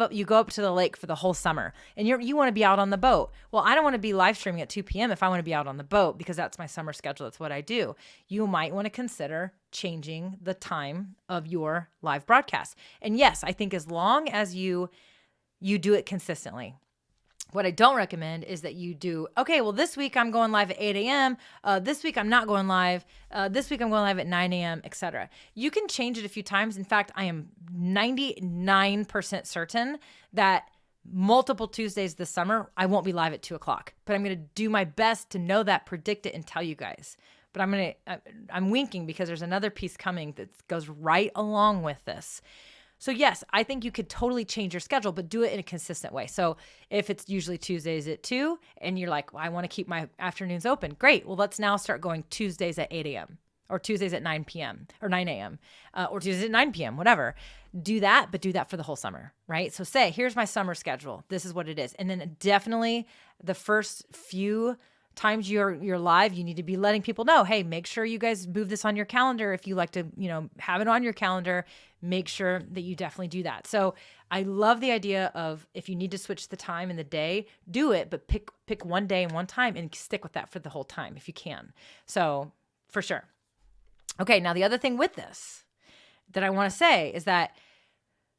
up, you go up to the lake for the whole summer and you want to be out on the boat. Well, I don't want to be live streaming at 2 p.m. if I want to be out on the boat because that's my summer schedule. That's what I do. You might want to consider changing the time of your live broadcast. And yes, I think as long as you do it consistently. What I don't recommend is that you do, okay, well, this week I'm going live at 8 a.m. This week I'm not going live. This week I'm going live at 9 a.m., etc. You can change it a few times. In fact, I am 99% certain that multiple Tuesdays this summer, I won't be live at 2 o'clock. But I'm going to do my best to know that, predict it, and tell you guys. But I'm winking because there's another piece coming that goes right along with this. So yes, I think you could totally change your schedule, but do it in a consistent way. So if it's usually Tuesdays at 2 and you're like, well, I want to keep my afternoons open. Great. Well, let's now start going Tuesdays at 8 a.m. or Tuesdays at 9 p.m. or 9 a.m. Or Tuesdays at 9 p.m., whatever. Do that, but do that for the whole summer, right? So say, here's my summer schedule. This is what it is. And then definitely the first few times you're live, you need to be letting people know, hey, make sure you guys move this on your calendar. If you like to, have it on your calendar, make sure that you definitely do that. So I love the idea of if you need to switch the time in the day, do it, but pick one day and one time and stick with that for the whole time if you can. So for sure. Okay. Now the other thing with this that I want to say is that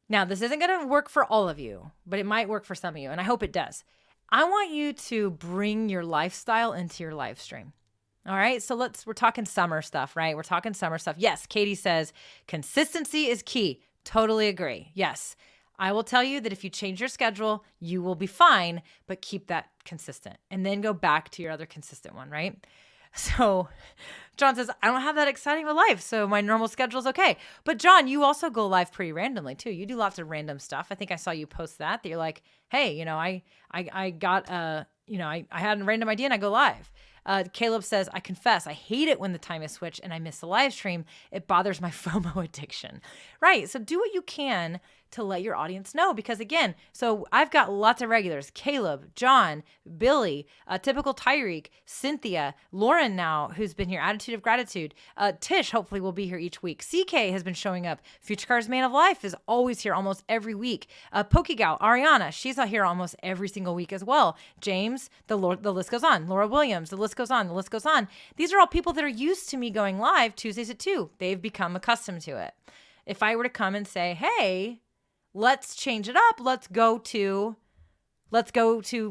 now this isn't going to work for all of you, but it might work for some of you. And I hope it does. I want you to bring your lifestyle into your live stream. All right. So we're talking summer stuff, right? We're talking summer stuff. Yes. Katie says consistency is key. Totally agree. Yes. I will tell you that if you change your schedule, you will be fine, but keep that consistent and then go back to your other consistent one, right? So John says, I don't have that exciting of a life, so my normal schedule is okay. But John, you also go live pretty randomly too. You do lots of random stuff. I think I saw you post that you're like, hey, I got I had a random idea and I go live. Caleb says, I confess, I hate it when the time is switched and I miss the live stream. It bothers my FOMO addiction. Right. So do what you can to let your audience know, because again, so I've got lots of regulars: Caleb, John, Billy, typical Tyreek, Cynthia, Lauren now, who's been here, Attitude of Gratitude, Tish hopefully will be here each week. CK has been showing up. Future Cars Man of Life is always here almost every week. Pokegal, Ariana, she's out here almost every single week as well. James, the list goes on. Laura Williams, the list goes on. The list goes on. These are all people that are used to me going live Tuesdays at 2. They've become accustomed to it. If I were to come and say, hey, let's change it up. Let's go to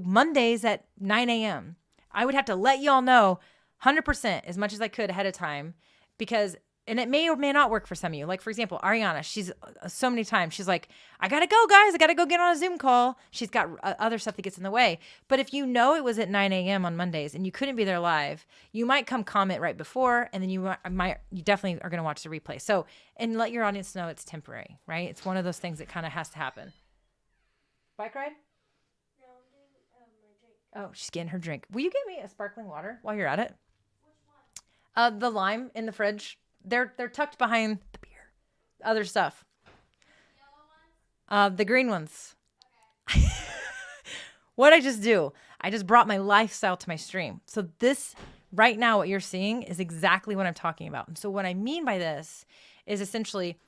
Mondays at 9 a.m. I would have to let y'all know 100% as much as I could ahead of time, because, and it may or may not work for some of you. Like, for example, Ariana, she's so many times, she's like, I got to go, guys. I got to go get on a Zoom call. She's got other stuff that gets in the way. But if you know it was at 9 a.m. on Mondays and you couldn't be there live, you might come comment right before, and then you definitely are going to watch the replay. So, and let your audience know it's temporary, right? It's one of those things that kind of has to happen. Bike ride? No, I'm getting my drink. Oh, she's getting her drink. Will you get me a sparkling water while you're at it? Which one? The lime in the fridge. They're tucked behind the beer. Other stuff. Yellow ones? The green ones. Okay. What'd I just do? I just brought my lifestyle to my stream. So this right now, what you're seeing is exactly what I'm talking about. And so what I mean by this is essentially,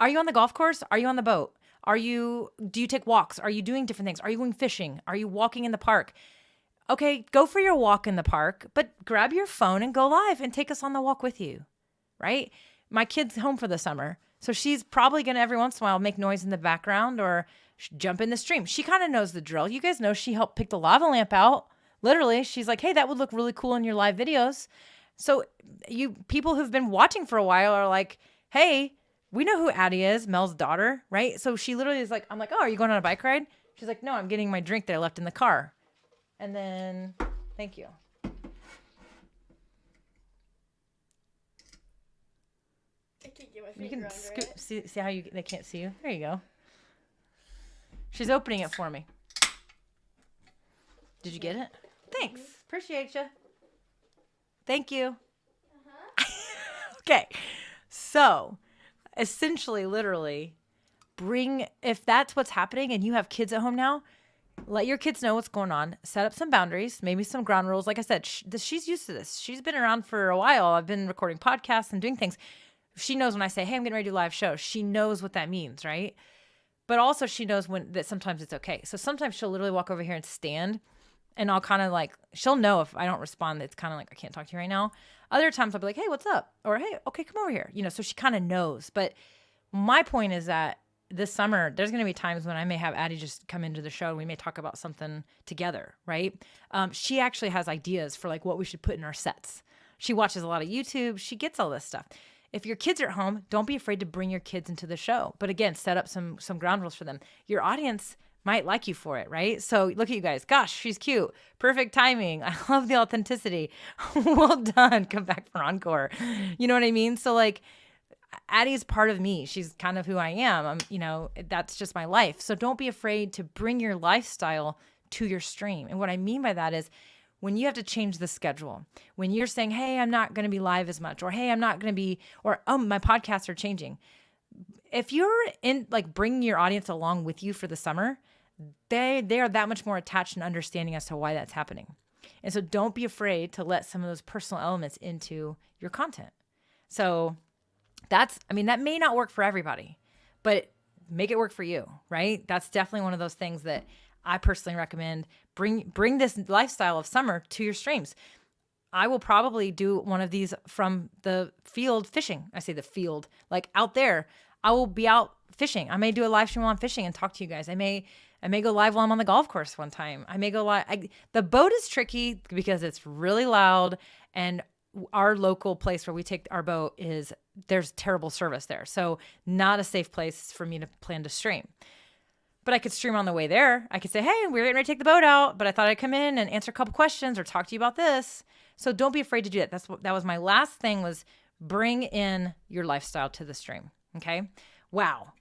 are you on the golf course? Are you on the boat? Do you take walks? Are you doing different things? Are you going fishing? Are you walking in the park? Okay, go for your walk in the park, but grab your phone and go live and take us on the walk with you, right? My kid's home for the summer, so she's probably going to every once in a while make noise in the background or jump in the stream. She kind of knows the drill. You guys know she helped pick the lava lamp out. Literally, she's like, hey, that would look really cool in your live videos. So you people who've been watching for a while are like, hey, we know who Addie is, Mel's daughter, right? So she literally is like, I'm like, oh, are you going on a bike ride? She's like, no, I'm getting my drink that I left in the car. And then, thank you. I can't get my You finger can under scoop, it. see how they can't see you? There you go. She's opening it for me. Did you get it? Thanks. Appreciate you. Thank you. Okay. So, essentially, literally, if that's what's happening and you have kids at home now, let your kids know what's going on. Set up some boundaries, maybe some ground rules. Like I said, she's used to this. She's been around for a while. I've been recording podcasts and doing things. She knows when I say, hey, I'm getting ready to do a live show. She knows what that means, right? But also she knows that sometimes it's okay. So sometimes she'll literally walk over here and stand, and I'll kind of like, she'll know if I don't respond, it's kind of like, I can't talk to you right now. Other times I'll be like, hey, what's up? Or, hey, okay, come over here. So she kind of knows. But my point is that this summer, there's going to be times when I may have Addie just come into the show and we may talk about something together, right? She actually has ideas for like what we should put in our sets. She watches a lot of YouTube. She gets all this stuff. If your kids are at home, don't be afraid to bring your kids into the show. But again, set up some ground rules for them. Your audience might like you for it, right? So look at you guys. Gosh, she's cute. Perfect timing. I love the authenticity. Well done. Come back for encore. You know what I mean? So like, Addie's part of me. She's kind of who I am. That's just my life. So don't be afraid to bring your lifestyle to your stream. And what I mean by that is when you have to change the schedule, when you're saying, hey, I'm not going to be live as much, or hey, I'm not going to be, or oh, my podcasts are changing. If you're in like bringing your audience along with you for the summer, they are that much more attached and understanding as to why that's happening. And so don't be afraid to let some of those personal elements into your content. So that may not work for everybody, but make it work for you, right? That's definitely one of those things that I personally recommend. Bring this lifestyle of summer to your streams. I will probably do one of these from the field fishing. I say the field, like out there. I will be out fishing. I may do a live stream while I'm fishing and talk to you guys. I may go live while I'm on the golf course one time. I may go live. The boat is tricky because it's really loud, and our local place where we take our boat there's terrible service there. So not a safe place for me to plan to stream. But I could stream on the way there. I could say, hey, we're getting ready to take the boat out, but I thought I'd come in and answer a couple questions or talk to you about this. So don't be afraid to do that. That was my last thing, was bring in your lifestyle to the stream. Okay. Wow.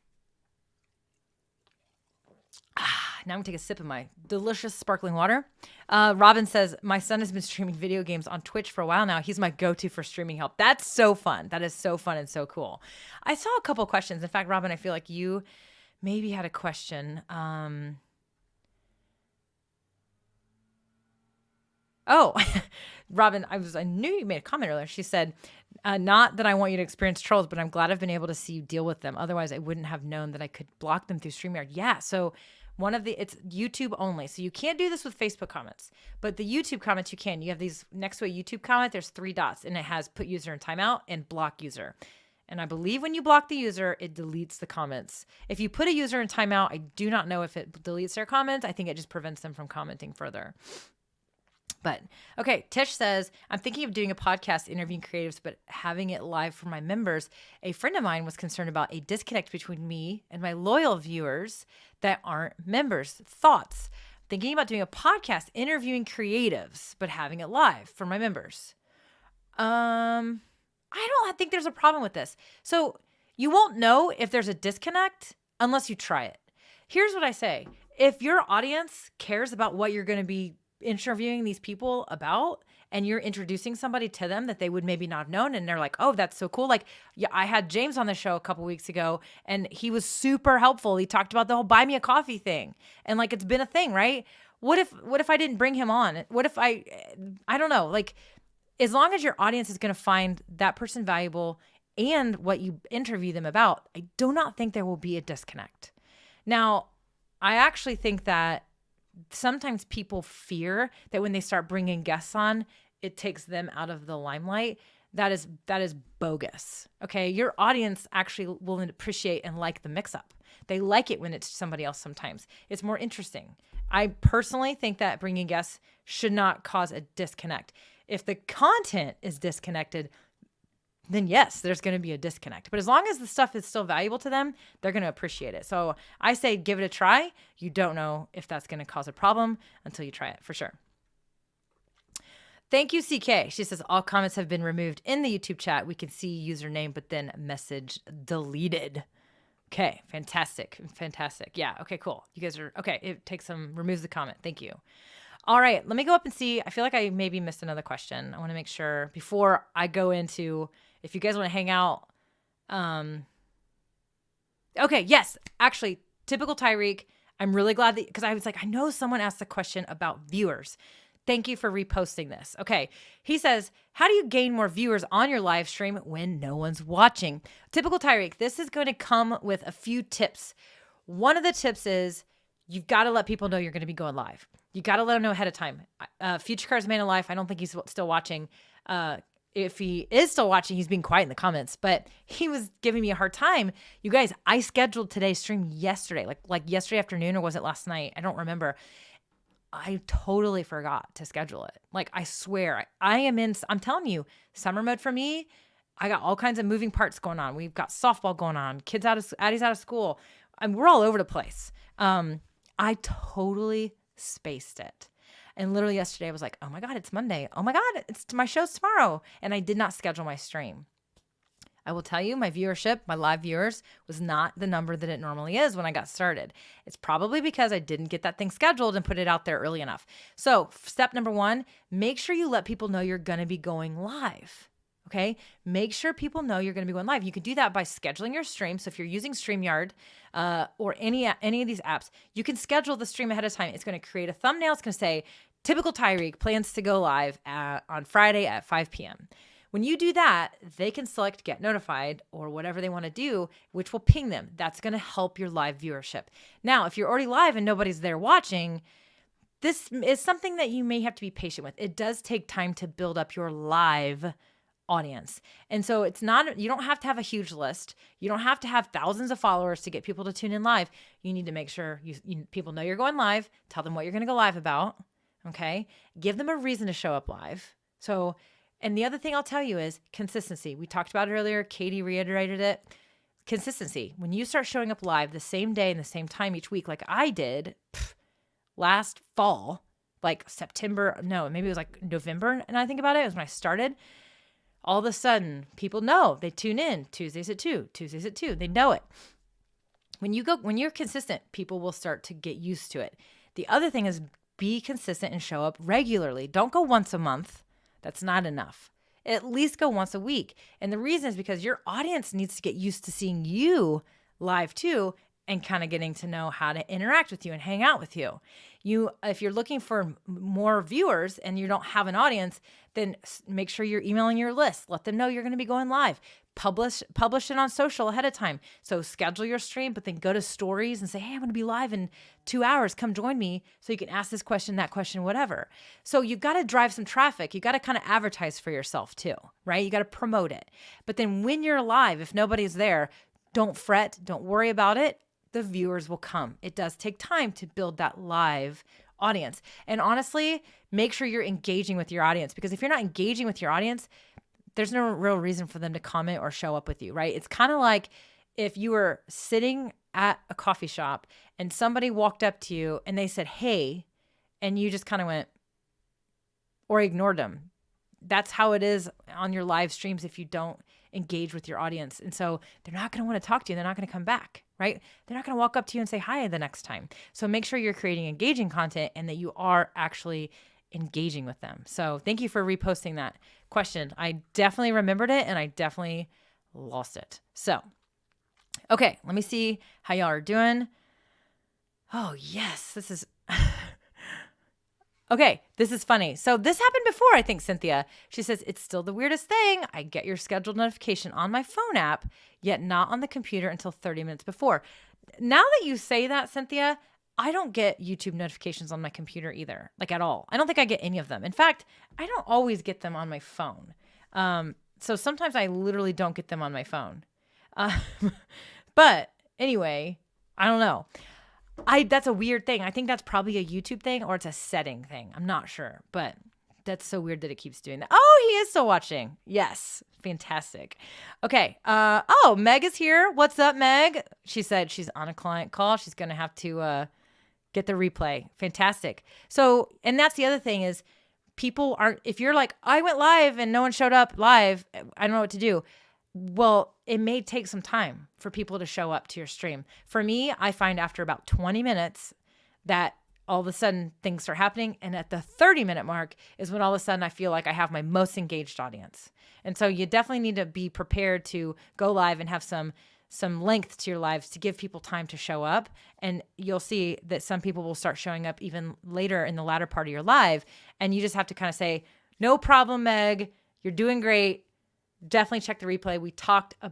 Now I'm gonna take a sip of my delicious sparkling water. Robin says, my son has been streaming video games on Twitch for a while now. He's my go-to for streaming help. That's so fun. That is so fun and so cool. I saw a couple questions. In fact, Robin, I feel like you maybe had a question. Oh, Robin, I knew you made a comment earlier. She said, not that I want you to experience trolls, but I'm glad I've been able to see you deal with them. Otherwise, I wouldn't have known that I could block them through StreamYard. Yeah, so it's YouTube only. So you can't do this with Facebook comments, but the YouTube comments you can. You have these next to a YouTube comment, there's 3 dots, and it has put user in timeout and block user. And I believe when you block the user, it deletes the comments. If you put a user in timeout, I do not know if it deletes their comments. I think it just prevents them from commenting further. But okay, Tish says, I'm thinking of doing a podcast interviewing creatives, but having it live for my members. A friend of mine was concerned about a disconnect between me and my loyal viewers that aren't members. Thoughts? Thinking about doing a podcast interviewing creatives, but having it live for my members. I don't think there's a problem with this. So you won't know if there's a disconnect unless you try it. Here's what I say. If your audience cares about what you're going to be interviewing these people about, and you're introducing somebody to them that they would maybe not have known, and they're like, oh, that's so cool. Like, yeah, I had James on the show a couple weeks ago, and he was super helpful. He talked about the whole buy me a coffee thing, and like, it's been a thing, right? What if I didn't bring him on? What if I don't know, like, as long as your audience is going to find that person valuable and what you interview them about, I do not think there will be a disconnect. Now, I actually think that sometimes people fear that when they start bringing guests on, it takes them out of the limelight. That is bogus. Okay. Your audience actually will appreciate and like the mix up. They like it when it's somebody else sometimes. It's more interesting. I personally think that bringing guests should not cause a disconnect. If the content is disconnected, then yes, there's going to be a disconnect. But as long as the stuff is still valuable to them, they're going to appreciate it. So I say give it a try. You don't know if that's going to cause a problem until you try it, for sure. Thank you, CK. She says, all comments have been removed in the YouTube chat. We can see username, but then message deleted. Okay, fantastic. Fantastic. Yeah, okay, cool. You guys are, okay, it takes some, removes the comment. Thank you. All right, let me go up and see. I feel like I maybe missed another question. I want to make sure before I go into, if you guys want to hang out. Okay, yes, actually, typical Tyreek. I'm really glad that, because I was like, I know someone asked the question about viewers. Thank you for reposting this. Okay, he says, how do you gain more viewers on your live stream when no one's watching? Typical Tyreek, this is going to come with a few tips. One of the tips is you've got to let people know you're going to be going live. You got to let them know ahead of time. Future Cars Man of Life, I don't think he's still watching. If he is still watching, he's being quiet in the comments, but he was giving me a hard time. You guys, I scheduled today's stream yesterday, like yesterday afternoon, or was it last night? I don't remember. I totally forgot to schedule it. Like, I swear, I'm telling you, summer mode for me. I got all kinds of moving parts going on. We've got softball going on, Addie's out of school. We're all over the place. I totally spaced it. And literally yesterday I was like, oh my God, it's Monday. Oh my God, my show's tomorrow. And I did not schedule my stream. I will tell you, my viewership, my live viewers, was not the number that it normally is when I got started. It's probably because I didn't get that thing scheduled and put it out there early enough. So step number 1, make sure you let people know you're going to be going live. Okay. Make sure people know you're going to be going live. You can do that by scheduling your stream. So if you're using StreamYard or any of these apps, you can schedule the stream ahead of time. It's going to create a thumbnail. It's going to say, typical Tyreek plans to go live on Friday at 5 p.m. When you do that, they can select get notified or whatever they want to do, which will ping them. That's going to help your live viewership. Now, if you're already live and nobody's there watching, this is something that you may have to be patient with. It does take time to build up your live audience. And so you don't have to have a huge list. You don't have to have thousands of followers to get people to tune in live. You need to make sure people know you're going live. Tell them what you're going to go live about. Okay. Give them a reason to show up live. So, and the other thing I'll tell you is consistency. We talked about it earlier. Katie reiterated it. Consistency. When you start showing up live the same day and the same time each week, like I did last fall, like September, no, maybe it was like November. And I think about it, it was when I started. All of a sudden, people know. They tune in Tuesdays at 2, Tuesdays at 2. They know it. when you're consistent, people will start to get used to it. The other thing is be consistent and show up regularly. Don't go once a month. That's not enough. At least go once a week. And the reason is because your audience needs to get used to seeing you live too, and kind of getting to know how to interact with you and hang out with you. If you're looking for more viewers and you don't have an audience, then make sure you're emailing your list. Let them know you're going to be going live. Publish it on social ahead of time. So schedule your stream, but then go to stories and say, hey, I'm going to be live in 2 hours. Come join me so you can ask this question, that question, whatever. So you've got to drive some traffic. You got to kind of advertise for yourself too, right? You got to promote it. But then when you're live, if nobody's there, don't fret. Don't worry about it. The viewers will come. It does take time to build that live audience. And honestly, make sure you're engaging with your audience, because if you're not engaging with your audience, there's no real reason for them to comment or show up with you, right? It's kind of like if you were sitting at a coffee shop and somebody walked up to you and they said, hey, and you just kind of went or ignored them. That's how it is on your live streams if you don't engage with your audience. And so they're not going to want to talk to you. They're not going to come back, right? They're not going to walk up to you and say hi the next time. So make sure you're creating engaging content and that you are actually engaging with them. So thank you for reposting that question. I definitely remembered it and I definitely lost it. So, okay, let me see how y'all are doing. Oh, yes, this is... Okay, this is funny. So this happened before, I think, Cynthia. She says, it's still the weirdest thing. I get your scheduled notification on my phone app, yet not on the computer until 30 minutes before. Now that you say that, Cynthia, I don't get YouTube notifications on my computer either, like at all. I don't think I get any of them. In fact, I don't always get them on my phone. So sometimes I literally don't get them on my phone. But anyway, I don't know. That's a weird thing. I think that's probably a YouTube thing or it's a setting thing. I'm not sure, but that's so weird that it keeps doing that. Oh, he is still watching. Yes. Fantastic. Okay. Oh, Meg is here. What's up, Meg? She said she's on a client call. She's going to have to get the replay. Fantastic. So, and that's the other thing is people aren't, if you're like, I went live and no one showed up live, I don't know what to do. Well, it may take some time for people to show up to your stream. For me, I find after about 20 minutes that all of a sudden things start happening. And at the 30-minute mark is when all of a sudden I feel like I have my most engaged audience. And so you definitely need to be prepared to go live and have some length to your lives to give people time to show up. And you'll see that some people will start showing up even later in the latter part of your live. And you just have to kind of say, no problem, Meg, you're doing great. Definitely check the replay.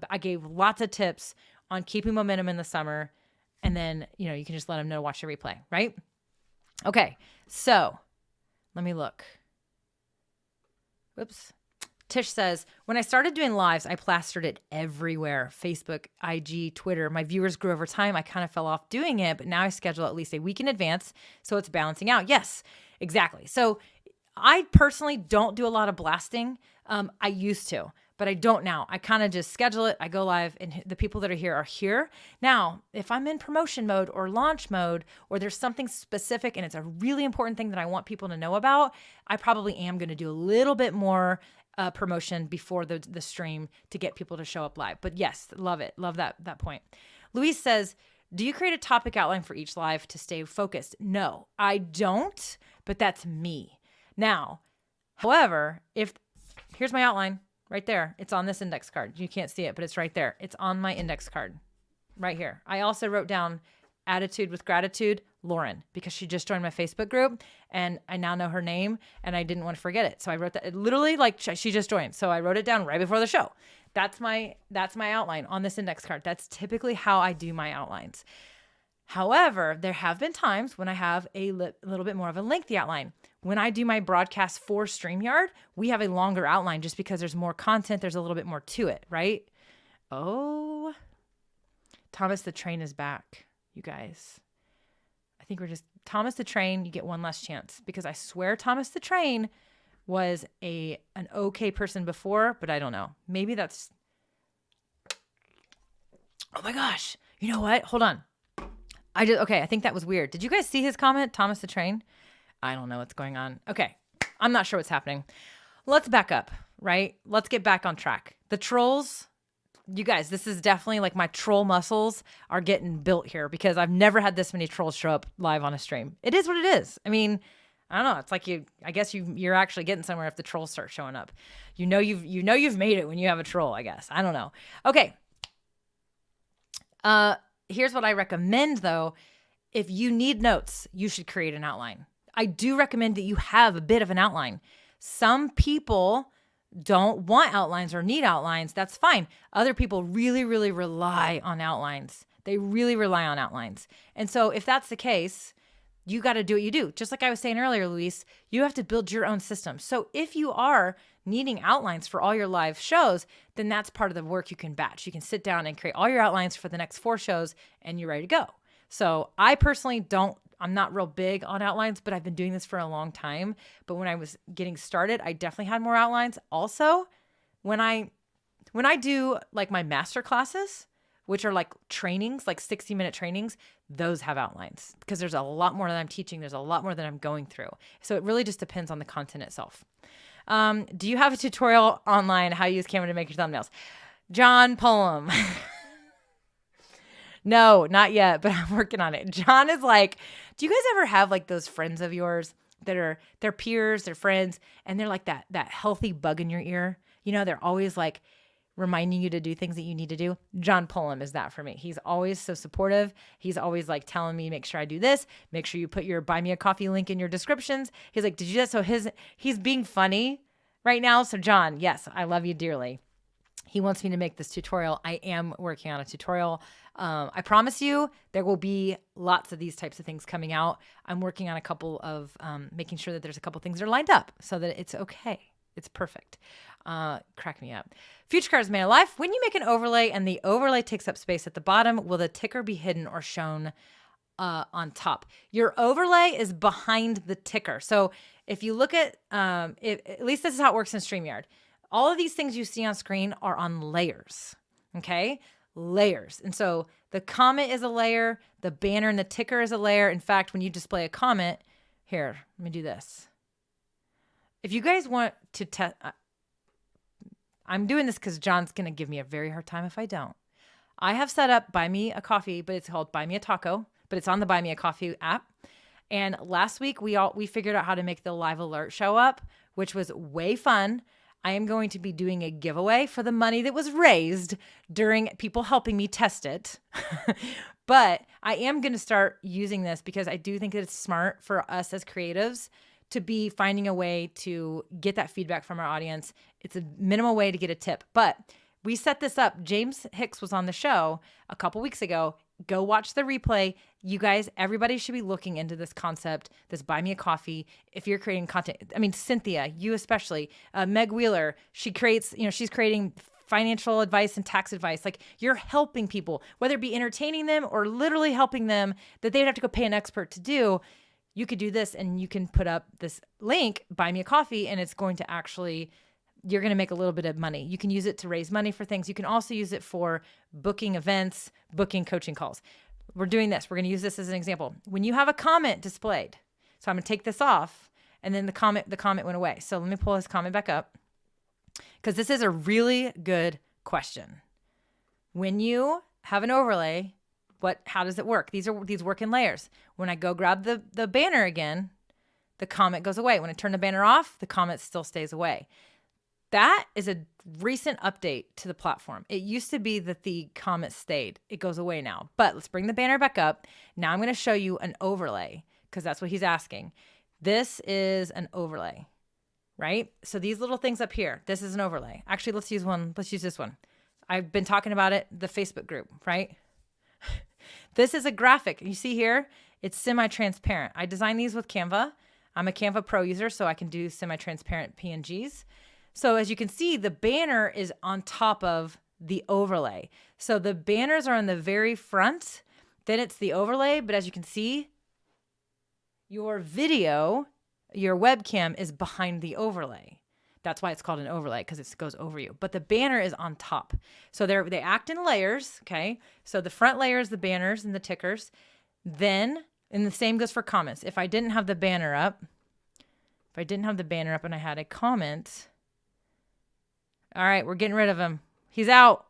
I gave lots of tips on keeping momentum in the summer. And then, you can just let them know to watch the replay, right? Okay. So let me look. Whoops. Tish says, when I started doing lives, I plastered it everywhere. Facebook, IG, Twitter. My viewers grew over time. I kind of fell off doing it, but now I schedule at least a week in advance. So it's balancing out. Yes, exactly. So I personally don't do a lot of blasting. I used to, but I don't now. I kind of just schedule it. I go live and the people that are here. Now, if I'm in promotion mode or launch mode, or there's something specific and it's a really important thing that I want people to know about, I probably am going to do a little bit more promotion before the stream to get people to show up live. But yes, love it. Love that point. Luis says, do you create a topic outline for each live to stay focused? No, I don't, but that's me. Now, however, here's my outline right there. It's on this index card. You can't see it, but it's right there. It's on my index card right here. I also wrote down attitude with gratitude, Lauren, because she just joined my Facebook group and I now know her name and I didn't want to forget it. So I wrote that literally like she just joined. So I wrote it down right before the show. That's my outline on this index card. That's typically how I do my outlines. However, there have been times when I have a little bit more of a lengthy outline. When I do my broadcast for StreamYard, we have a longer outline just because there's more content. There's a little bit more to it, right? Oh, Thomas the Train is back, you guys. I think Thomas the Train, you get one last chance because I swear Thomas the Train was an okay person before, but I don't know. Maybe that's... Oh my gosh. You know what? Hold on. I think that was weird. Did you guys see his comment, Thomas the Train? I don't know what's going on. Okay. I'm not sure what's happening. Let's back up, right? Let's get back on track. The trolls, you guys, this is definitely like my troll muscles are getting built here because I've never had this many trolls show up live on a stream. It is what it is. I mean, I don't know. It's like I guess you're actually getting somewhere if the trolls start showing up. You know you've made it when you have a troll, I guess. I don't know. Okay. Here's what I recommend though. If you need notes, you should create an outline. I do recommend that you have a bit of an outline. Some people don't want outlines or need outlines. That's fine. Other people really, really rely on outlines. They really rely on outlines. And so if that's the case, you got to do what you do. Just like I was saying earlier, Luis, you have to build your own system. So if you are needing outlines for all your live shows, then that's part of the work you can batch. You can sit down and create all your outlines for the next 4 shows and you're ready to go. So I personally I'm not real big on outlines, but I've been doing this for a long time. But when I was getting started, I definitely had more outlines. Also, when I do like my master classes, which are like trainings, like 60-minute trainings, those have outlines because there's a lot more that I'm teaching. There's a lot more that I'm going through. So it really just depends on the content itself. Do you have a tutorial online how you use Canva to make your thumbnails? John Pullum. No, not yet, but I'm working on it. John is like, do you guys ever have like those friends of yours that are their peers, their friends, and they're like that healthy bug in your ear? You know, they're always like reminding you to do things that you need to do. John Pullum is that for me. He's always so supportive. He's always like telling me, make sure I do this. Make sure you put your buy me a coffee link in your descriptions. He's like, did you do that? So he's being funny right now. So John, yes, I love you dearly. He wants me to make this tutorial. I am working on a tutorial. I promise you there will be lots of these types of things coming out. I'm working on a couple of making sure that there's a couple things that are lined up so that it's okay. It's perfect. Crack me up. Future cards made alive. When you make an overlay and the overlay takes up space at the bottom, will the ticker be hidden or shown on top? Your overlay is behind the ticker. So if you look at least this is how it works in StreamYard. All of these things you see on screen are on layers, okay? Layers. And so the comment is a layer, the banner and the ticker is a layer. In fact, when you display a comment, here, let me do this. If you guys want to test, I'm doing this because John's going to give me a very hard time if I don't. I have set up Buy Me a Coffee, but it's called Buy Me a Taco, but it's on the Buy Me a Coffee app. And last week we figured out how to make the live alert show up, which was way fun. I am going to be doing a giveaway for the money that was raised during people helping me test it. But I am going to start using this because I do think that it's smart for us as creatives to be finding a way to get that feedback from our audience. It's a minimal way to get a tip. But we set this up. James Hicks was on the show a couple weeks ago. Go watch the replay. You guys, everybody should be looking into this concept, this Buy Me a Coffee. If you're creating content, I mean, Cynthia, you especially, Meg Wheeler, she creates, she's creating financial advice and tax advice. Like you're helping people, whether it be entertaining them or literally helping them that they'd have to go pay an expert to do. You could do this and you can put up this link, Buy Me a Coffee, and it's going to actually, you're going to make a little bit of money. You can use it to raise money for things. You can also use it for booking events, booking coaching calls. We're doing this. We're going to use this as an example. When you have a comment displayed, so I'm going to take this off, and then the comment went away. So let me pull this comment back up because this is a really good question. When you have an overlay, how does it work? These work in layers. When I go grab the banner again, the comment goes away. When I turn the banner off, the comment still stays away. That is a recent update to the platform. It used to be that the comment stayed. It goes away now. But let's bring the banner back up. Now I'm going to show you an overlay because that's what he's asking. This is an overlay, right? So these little things up here, this is an overlay. Actually, let's use this one. I've been talking about it, the Facebook group, right? This is a graphic. You see here, it's semi-transparent. I designed these with Canva. I'm a Canva Pro user, so I can do semi-transparent PNGs. So as you can see, the banner is on top of the overlay. So the banners are on the very front, then it's the overlay. But as you can see, your video, your webcam is behind the overlay. That's why it's called an overlay, because it goes over you. But the banner is on top. So they act in layers, okay? So the front layer is the banners and the tickers. Then, and the same goes for comments. If I didn't have the banner up, and I had a comment, all right, we're getting rid of him. He's out.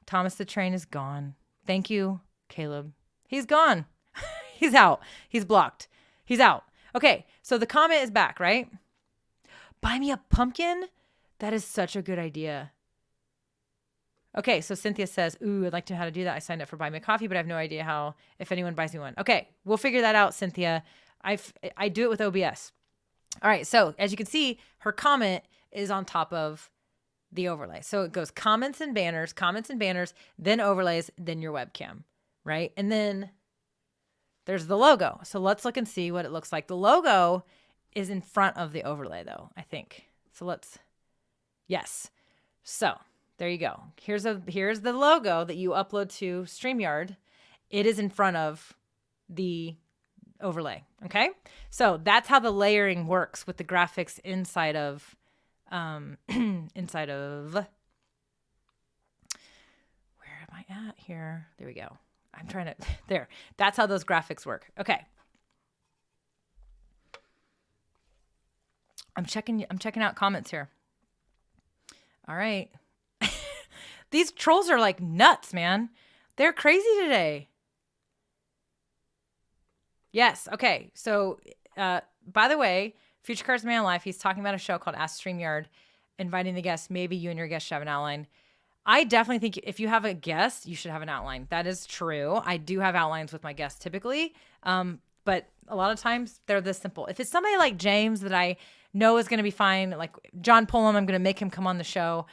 Thomas the Train is gone. Thank you, Caleb. He's gone. He's out. He's blocked. He's out. Okay, so the comment is back, right? Buy me a pumpkin? That is such a good idea. Okay, so Cynthia says, ooh, I'd like to know how to do that. I signed up for Buy Me a Coffee, but I have no idea how, if anyone buys me one. Okay, we'll figure that out, Cynthia. I do it with OBS. All right, so as you can see, her comment is on top of the overlay. So it goes comments and banners, then overlays, then your webcam, right? And then there's the logo. So let's look and see what it looks like. The logo is in front of the overlay though, I think. So yes. So there you go. Here's the logo that you upload to StreamYard. It is in front of the overlay. Okay. So that's how the layering works with the graphics inside of, where am I at here? There we go. I'm trying to, there. That's how those graphics work. Okay. I'm checking out comments here. All right. These trolls are like nuts, man. They're crazy today. Yes. Okay. So, by the way, Future Cars Man Life, he's talking about a show called Ask StreamYard, inviting the guests. Maybe you and your guest should have an outline. I definitely think if you have a guest, you should have an outline. That is true. I do have outlines with my guests typically. But a lot of times they're this simple. If it's somebody like James that I know is going to be fine, like John Pullum, I'm going to make him come on the show.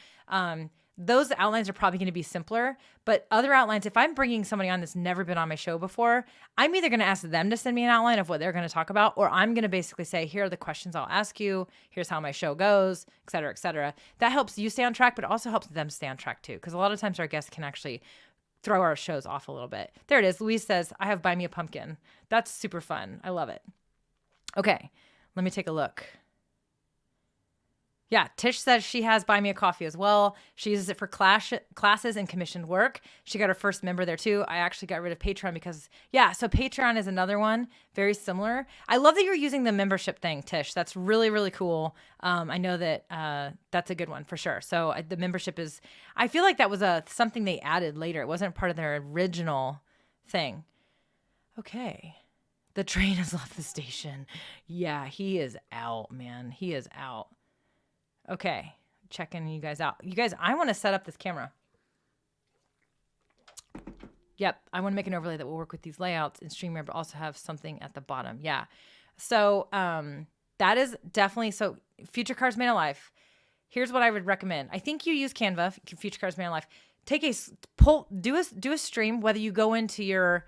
Those outlines are probably going to be simpler, but other outlines, if I'm bringing somebody on that's never been on my show before, I'm either going to ask them to send me an outline of what they're going to talk about, or I'm going to basically say, here are the questions I'll ask you. Here's how my show goes, et cetera, et cetera. That helps you stay on track, but also helps them stay on track too. Because a lot of times our guests can actually throw our shows off a little bit. There it is. Louise says, I have Buy Me a Pumpkin. That's super fun. I love it. Okay. Let me take a look. Yeah, Tish says she has Buy Me a Coffee as well. She uses it for classes and commissioned work. She got her first member there too. I actually got rid of Patreon because, yeah, so Patreon is another one, very similar. I love that you're using the membership thing, Tish. That's really, really cool. I know that that's a good one for sure. So the membership is, I feel like that was something they added later. It wasn't part of their original thing. Okay. The train has left the station. Yeah, he is out, man. He is out. Okay, checking you guys out. You guys, I want to set up this camera. Yep, I want to make an overlay that will work with these layouts in StreamYard, but also have something at the bottom. Yeah, so that is definitely, so Future Cars Man Alive. Here's what I would recommend. I think you use Canva, Future Cars Man Alive. Do a stream, whether you go into your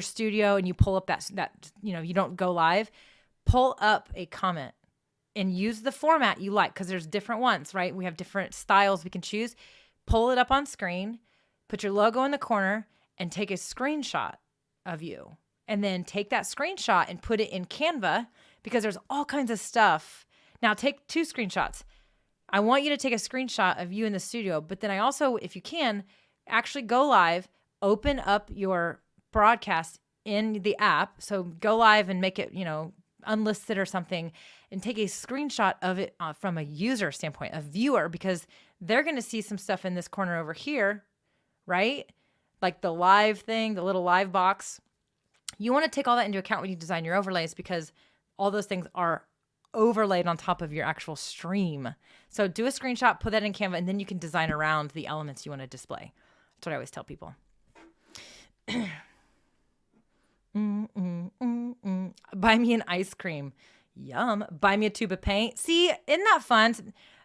studio and you pull up that you don't go live. Pull up a comment and use the format you like, because there's different ones, right? We have different styles we can choose. Pull it up on screen, put your logo in the corner, and take a screenshot of you. And then take that screenshot and put it in Canva, because there's all kinds of stuff. Now take 2 screenshots. I want you to take a screenshot of you in the studio, but then I also, if you can, actually go live, open up your broadcast in the app. So go live and make it, unlisted or something, and take a screenshot of it from a user standpoint, a viewer, because they're going to see some stuff in this corner over here, right? Like the live thing, the little live box. You want to take all that into account when you design your overlays, because all those things are overlaid on top of your actual stream. So do a screenshot, put that in Canva, and then you can design around the elements you want to display. That's what I always tell people. Buy me an ice cream. Yum. Buy me a tube of paint. See, isn't that fun?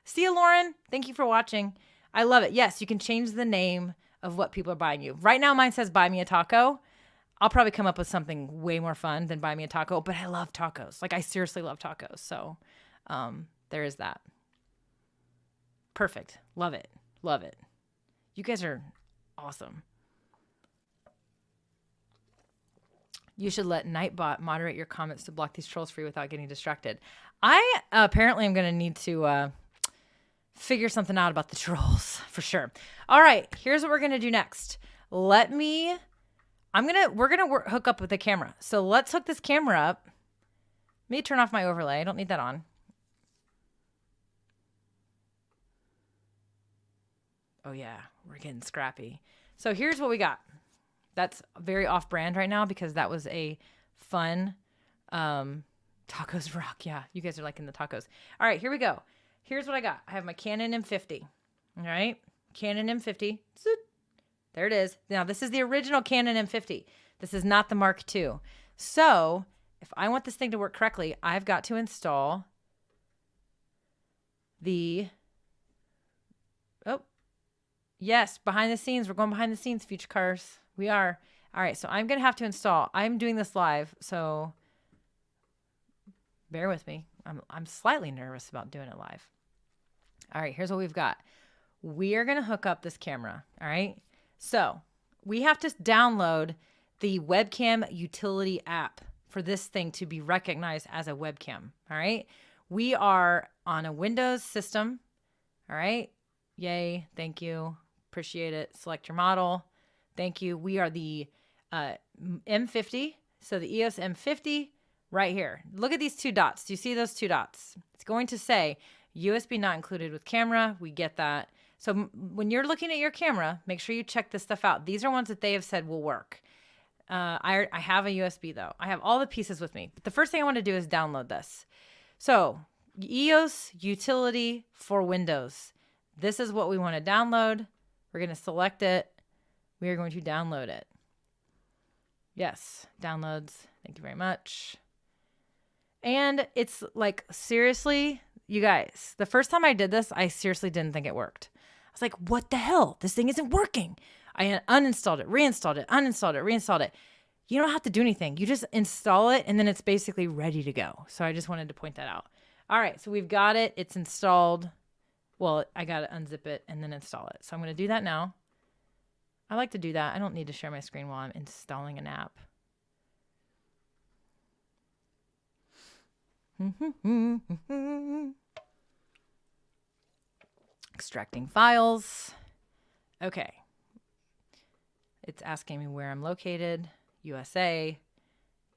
See you, Lauren. Thank you for watching. I love it. Yes, you can change the name of what people are buying you. Right now, mine says buy me a taco. I'll probably come up with something way more fun than buy me a taco, but I love tacos. Like, I seriously love tacos. So there is that. Perfect. Love it. Love it. You guys are awesome. You should let Nightbot moderate your comments to block these trolls for you without getting distracted. I apparently am going to need to figure something out about the trolls for sure. All right, here's what we're going to do next. We're going to hook up with the camera. So let's hook this camera up. Let me turn off my overlay. I don't need that on. Oh yeah, we're getting scrappy. So here's what we got. That's very off-brand right now because that was a fun tacos rock. Yeah, you guys are liking the tacos. All right, here we go. Here's what I got. I have my Canon M50. All right, Canon M50. There it is. Now, this is the original Canon M50. This is not the Mark II. So if I want this thing to work correctly, I've got to install the... Oh, yes, behind the scenes. We're going behind the scenes, future cars. We are. All right, so I'm going to have to install. I'm doing this live, so bear with me. I'm slightly nervous about doing it live. All right, here's what we've got. We are going to hook up this camera, all right? So we have to download the webcam utility app for this thing to be recognized as a webcam, all right? We are on a Windows system, all right? Yay, thank you, appreciate it. Select your model. Thank you. We are the M50. So the EOS M50 right here. Look at these two dots. Do you see those two dots? It's going to say USB not included with camera. We get that. So when you're looking at your camera, make sure you check this stuff out. These are ones that they have said will work. I have a USB though. I have all the pieces with me. But the first thing I want to do is download this. So Eos Utility for Windows. This is what we want to download. We're going to select it. We are going to download it. Yes, downloads. Thank you very much. And it's like, seriously, you guys, the first time I did this, I seriously didn't think it worked. I was like, what the hell? This thing isn't working. I uninstalled it, reinstalled it, uninstalled it, reinstalled it. You don't have to do anything. You just install it, and then it's basically ready to go. So I just wanted to point that out. All right, so we've got it. It's installed. Well, I got to unzip it and then install it. So I'm going to do that now. I like to do that. I don't need to share my screen while I'm installing an app. Extracting files. Okay. It's asking me where I'm located. USA.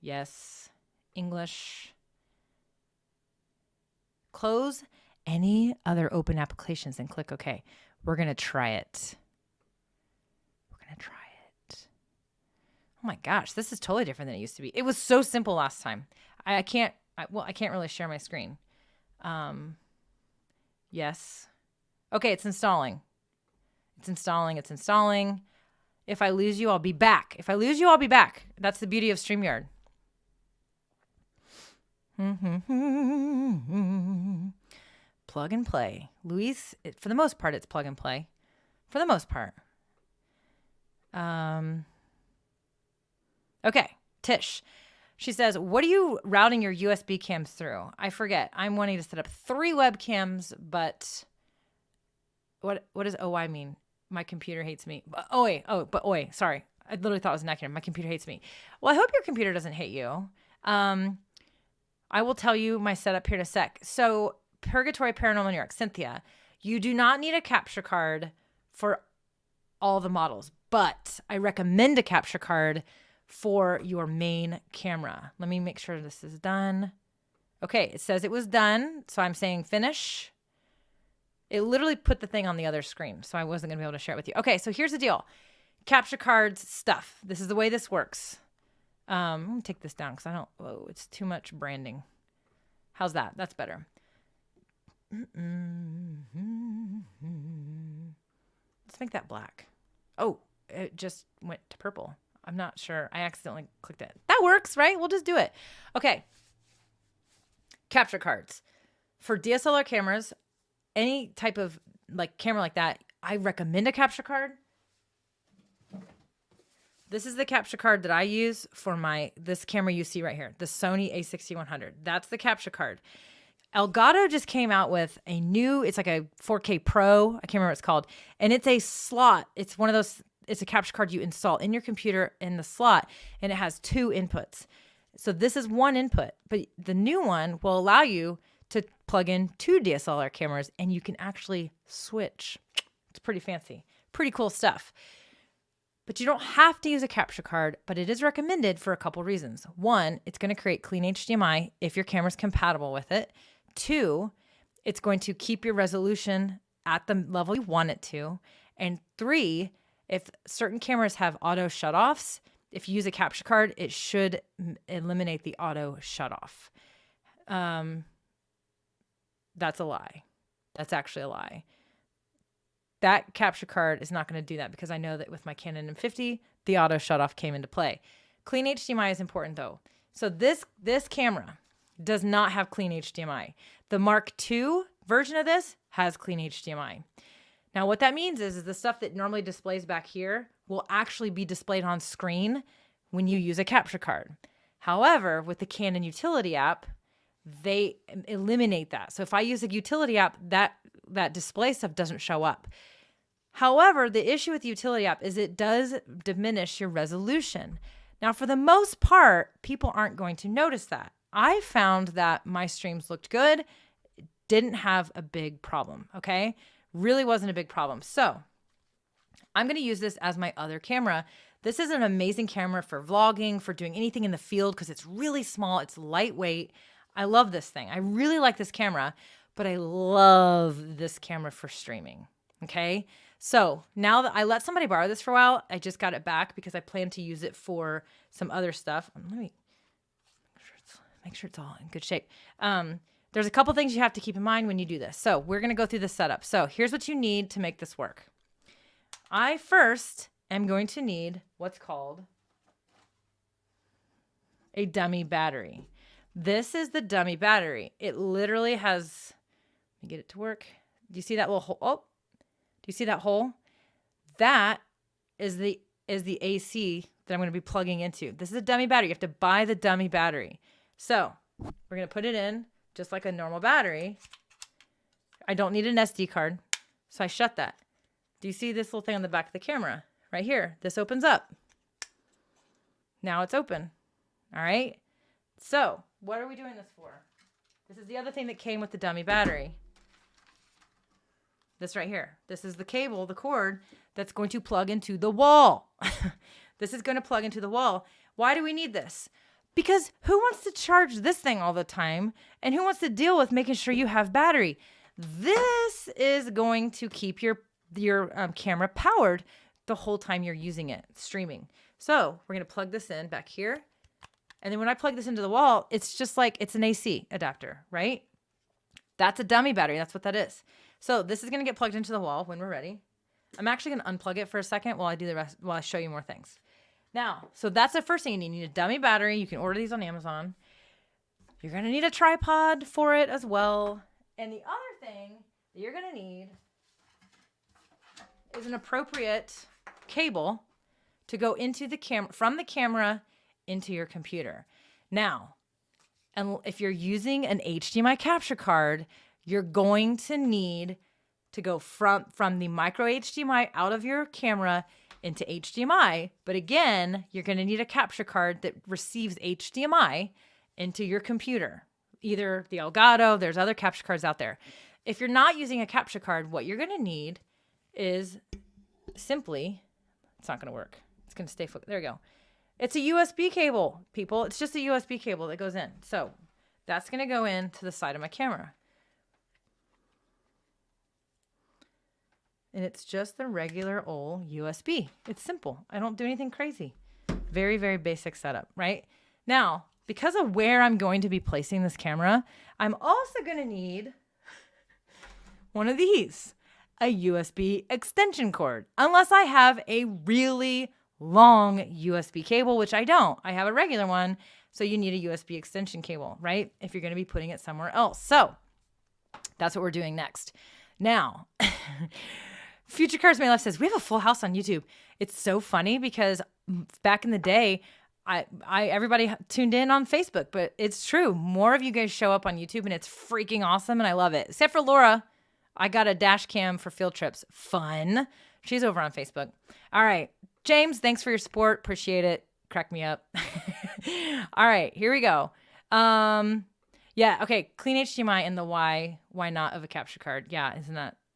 Yes. English. Close any other open applications and click OK. We're going to try it. Oh my gosh, this is totally different than it used to be. It was so simple last time. I can't really share my screen. Yes. Okay, it's installing. It's installing. If I lose you, I'll be back. That's the beauty of StreamYard. Plug and play. Luis, for the most part, it's plug and play. For the most part. Okay, Tish. She says, what are you routing your USB cams through? I forget. I'm wanting to set up 3 webcams, but what does OI mean? My computer hates me. OI, sorry. I literally thought it was an acronym. My computer hates me. Well, I hope your computer doesn't hate you. I will tell you my setup here in a sec. So, Purgatory Paranormal New York, Cynthia, you do not need a capture card for all the models, but I recommend a capture card for your main camera. Let me make sure this is done. Okay, it says it was done, so I'm saying finish. It literally put the thing on the other screen, so I wasn't gonna be able to share it with you. Okay, so here's the deal. Capture cards stuff. This is the way this works. I'm gonna take this down because it's too much branding. How's that? That's better. Let's make that black. Oh, it just went to purple. I'm not sure. I accidentally clicked it. That works, right? We'll just do it. Okay. Capture cards. For DSLR cameras, any type of camera like that, I recommend a capture card. This is the capture card that I use for this camera you see right here, the Sony a6100. That's the capture card. Elgato just came out with a new, it's like a 4K Pro. I can't remember what it's called. And it's a slot. It's one of those, it's a capture card you install in your computer in the slot, and it has 2 inputs. So this is one input, but the new one will allow you to plug in 2 DSLR cameras, and you can actually switch. It's pretty fancy, pretty cool stuff. But you don't have to use a capture card, but it is recommended for a couple reasons. 1, it's going to create clean HDMI if your camera's compatible with it. 2, it's going to keep your resolution at the level you want it to. And 3, if certain cameras have auto shutoffs, if you use a capture card, it should eliminate the auto shutoff. That's a lie. That's actually a lie. That capture card is not going to do that because I know that with my Canon M50, the auto shutoff came into play. Clean HDMI is important though. So this camera does not have clean HDMI. The Mark II version of this has clean HDMI. Now what that means is the stuff that normally displays back here will actually be displayed on screen when you use a capture card. However, with the Canon Utility app, they eliminate that. So if I use a utility app, that display stuff doesn't show up. However, the issue with the utility app is it does diminish your resolution. Now, for the most part, people aren't going to notice that. I found that my streams looked good, didn't have a big problem, okay? Really wasn't a big problem. So I'm going to use this as my other camera. This is an amazing camera for vlogging, for doing anything in the field because it's really small, it's lightweight. I love this thing. I really like this camera, but I love this camera for streaming, okay? So now that I let somebody borrow this for a while, I just got it back because I plan to use it for some other stuff. Let me make sure it's all in good shape. There's a couple things you have to keep in mind when you do this. So we're going to go through the setup. So here's what you need to make this work. I first am going to need what's called a dummy battery. This is the dummy battery. It literally has, let me get it to work. Do you see that little hole? Oh, do you see that hole? That is the AC that I'm going to be plugging into. This is a dummy battery. You have to buy the dummy battery. So we're going to put it in just like a normal battery. I don't need an SD card. So I shut that. Do you see this little thing on the back of the camera? Right here. This opens up. Now it's open. All right. So what are we doing this for? This is the other thing that came with the dummy battery. This right here. This is the cable, the cord that's going to plug into the wall. This is going to plug into the wall. Why do we need this? Because who wants to charge this thing all the time? And who wants to deal with making sure you have battery? This is going to keep your camera powered the whole time you're using it, streaming. So we're going to plug this in back here. And then when I plug this into the wall, it's just like it's an AC adapter, right? That's a dummy battery. That's what that is. So this is going to get plugged into the wall when we're ready. I'm actually going to unplug it for a second while I do the rest, while I show you more things. Now, so that's the first thing you need. You need a dummy battery. You can order these on Amazon. You're going to need a tripod for it as well. And the other thing that you're going to need is an appropriate cable to go into the camera, from the camera into your computer. Now, and if you're using an HDMI capture card, you're going to need to go from the micro HDMI out of your camera into HDMI. But again, you're going to need a capture card that receives HDMI into your computer. Either the Elgato, there's other capture cards out there. If you're not using a capture card, what you're going to need is simply, it's not going to work. It's going to stay, there we go. It's a USB cable, people. It's just a USB cable that goes in. So that's going to go into the side of my camera. And it's just the regular old USB. It's simple. I don't do anything crazy. Very, very basic setup, right? Now, because of where I'm going to be placing this camera, I'm also going to need one of these, a USB extension cord, unless I have a really long USB cable, which I don't. I have a regular one, so you need a USB extension cable, right? If you're going to be putting it somewhere else. So that's what we're doing next. Now, Future Cars May Left says, we have a full house on YouTube. It's so funny because back in the day, everybody tuned in on Facebook, but it's true. More of you guys show up on YouTube and it's freaking awesome and I love it. Except for Laura. I got a dash cam for field trips. Fun. She's over on Facebook. All right. James, thanks for your support. Appreciate it. Crack me up. All right, here we go. Yeah, okay. Clean HDMI and the why not of a capture card. Yeah,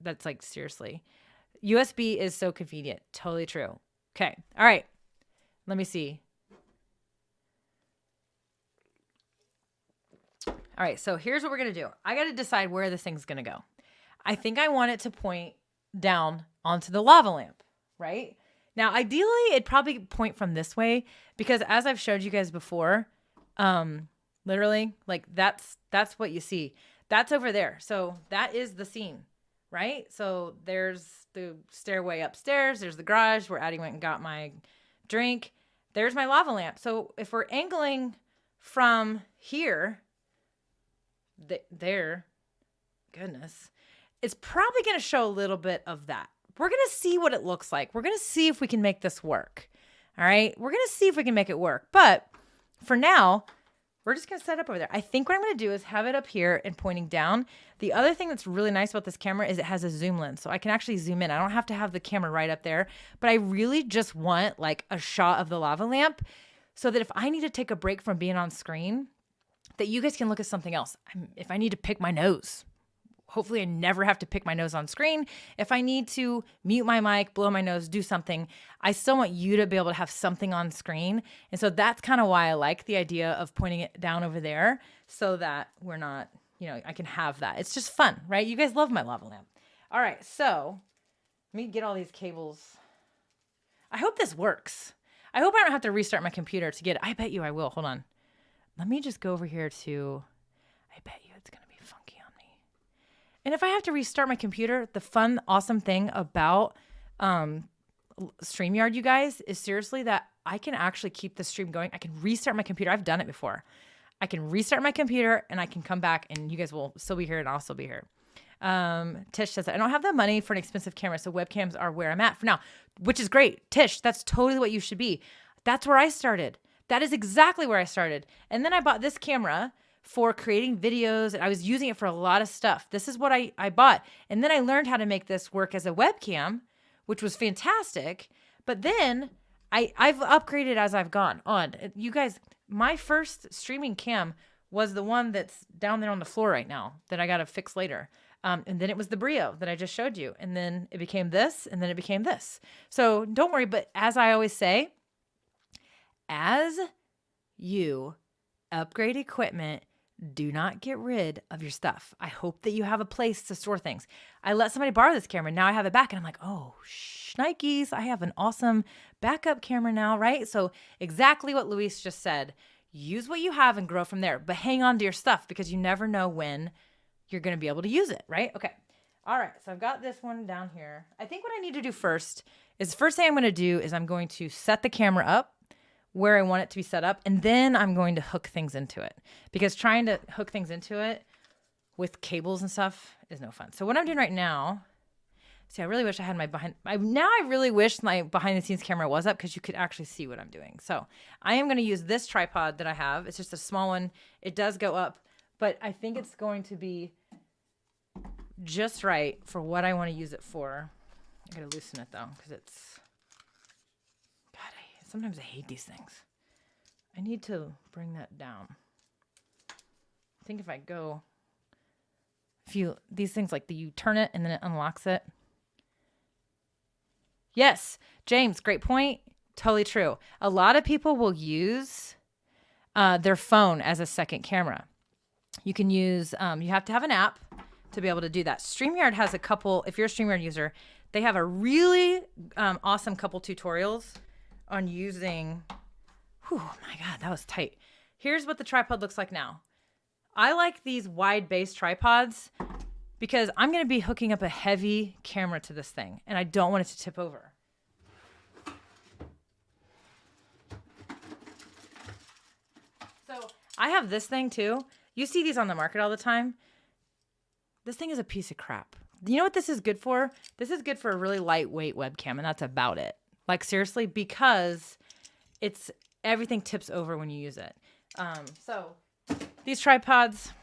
that's like seriously. USB is so convenient. Totally true. Okay. All right. Let me see. All right. So here's what we're going to do. I got to decide where this thing's going to go. I think I want it to point down onto the lava lamp, right? Now, ideally, it'd probably point from this way because as I've showed you guys before, literally, like that's what you see. That's over there. So that is the scene, right? So there's the stairway upstairs. There's the garage where Addie went and got my drink. There's my lava lamp. So if we're angling from here, there, goodness, it's probably going to show a little bit of that. We're going to see what it looks like. We're going to see if we can make this work. All right. We're going to see if we can make it work. But for now, we're just going to set it up over there. I think what I'm going to do is have it up here and pointing down. The other thing that's really nice about this camera is it has a zoom lens. So I can actually zoom in. I don't have to have the camera right up there, but I really just want like a shot of the lava lamp so that if I need to take a break from being on screen, that you guys can look at something else. If I need to pick my nose, hopefully I never have to pick my nose on screen. If I need to mute my mic, blow my nose, do something, I still want you to be able to have something on screen. And so that's kind of why I like the idea of pointing it down over there so that we're not, I can have that. It's just fun, right? You guys love my lava lamp. All right, so let me get all these cables. I hope this works. I hope I don't have to restart my computer to get it. I bet you I will. Hold on. Let me just go over here to, I bet you it's going to be funky on me. And if I have to restart my computer, the fun, awesome thing about StreamYard, you guys, is seriously that I can actually keep the stream going. I can restart my computer. I've done it before. I can restart my computer and I can come back and you guys will still be here and I'll still be here. Tish says, I don't have the money for an expensive camera, so webcams are where I'm at for now, which is great. Tish, that's totally what you should be. That's where I started. That is exactly where I started. And then I bought this camera for creating videos and I was using it for a lot of stuff. This is what I bought. And then I learned how to make this work as a webcam, which was fantastic. But then I've upgraded as I've gone on. You guys, my first streaming cam was the one that's down there on the floor right now that I got to fix later. And then it was the Brio that I just showed you. And then it became this, and then it became this. So don't worry. But as I always say, as you upgrade equipment, do not get rid of your stuff. I hope that you have a place to store things. I let somebody borrow this camera. Now I have it back and I'm like, oh, shnikes, I have an awesome backup camera now, right? So exactly what Luis just said. Use what you have and grow from there. But hang on to your stuff because you never know when you're going to be able to use it, right? Okay. All right. So I've got this one down here. I think what I need to do first is the first thing I'm going to do is I'm going to set the camera up where I want it to be set up. And then I'm going to hook things into it because trying to hook things into it with cables and stuff is no fun. So what I'm doing right now, see, I really wish I had my I really wish my behind the scenes camera was up because you could actually see what I'm doing. So I am going to use this tripod that I have. It's just a small one. It does go up, but I think it's going to be just right for what I want to use it for. I got to loosen it though because it's, sometimes I hate these things. I need to bring that down. I think if I go, these things like you turn it and then it unlocks it. Yes, James, great point. Totally true. A lot of people will use their phone as a second camera. You can use, you have to have an app to be able to do that. StreamYard has a couple, if you're a StreamYard user, they have a really awesome couple tutorials on using, oh my God, that was tight. Here's what the tripod looks like now. I like these wide base tripods because I'm going to be hooking up a heavy camera to this thing and I don't want it to tip over. So I have this thing too. You see these on the market all the time. This thing is a piece of crap. You know what this is good for? This is good for a really lightweight webcam and that's about it. Like seriously, because everything tips over when you use it. So these tripods,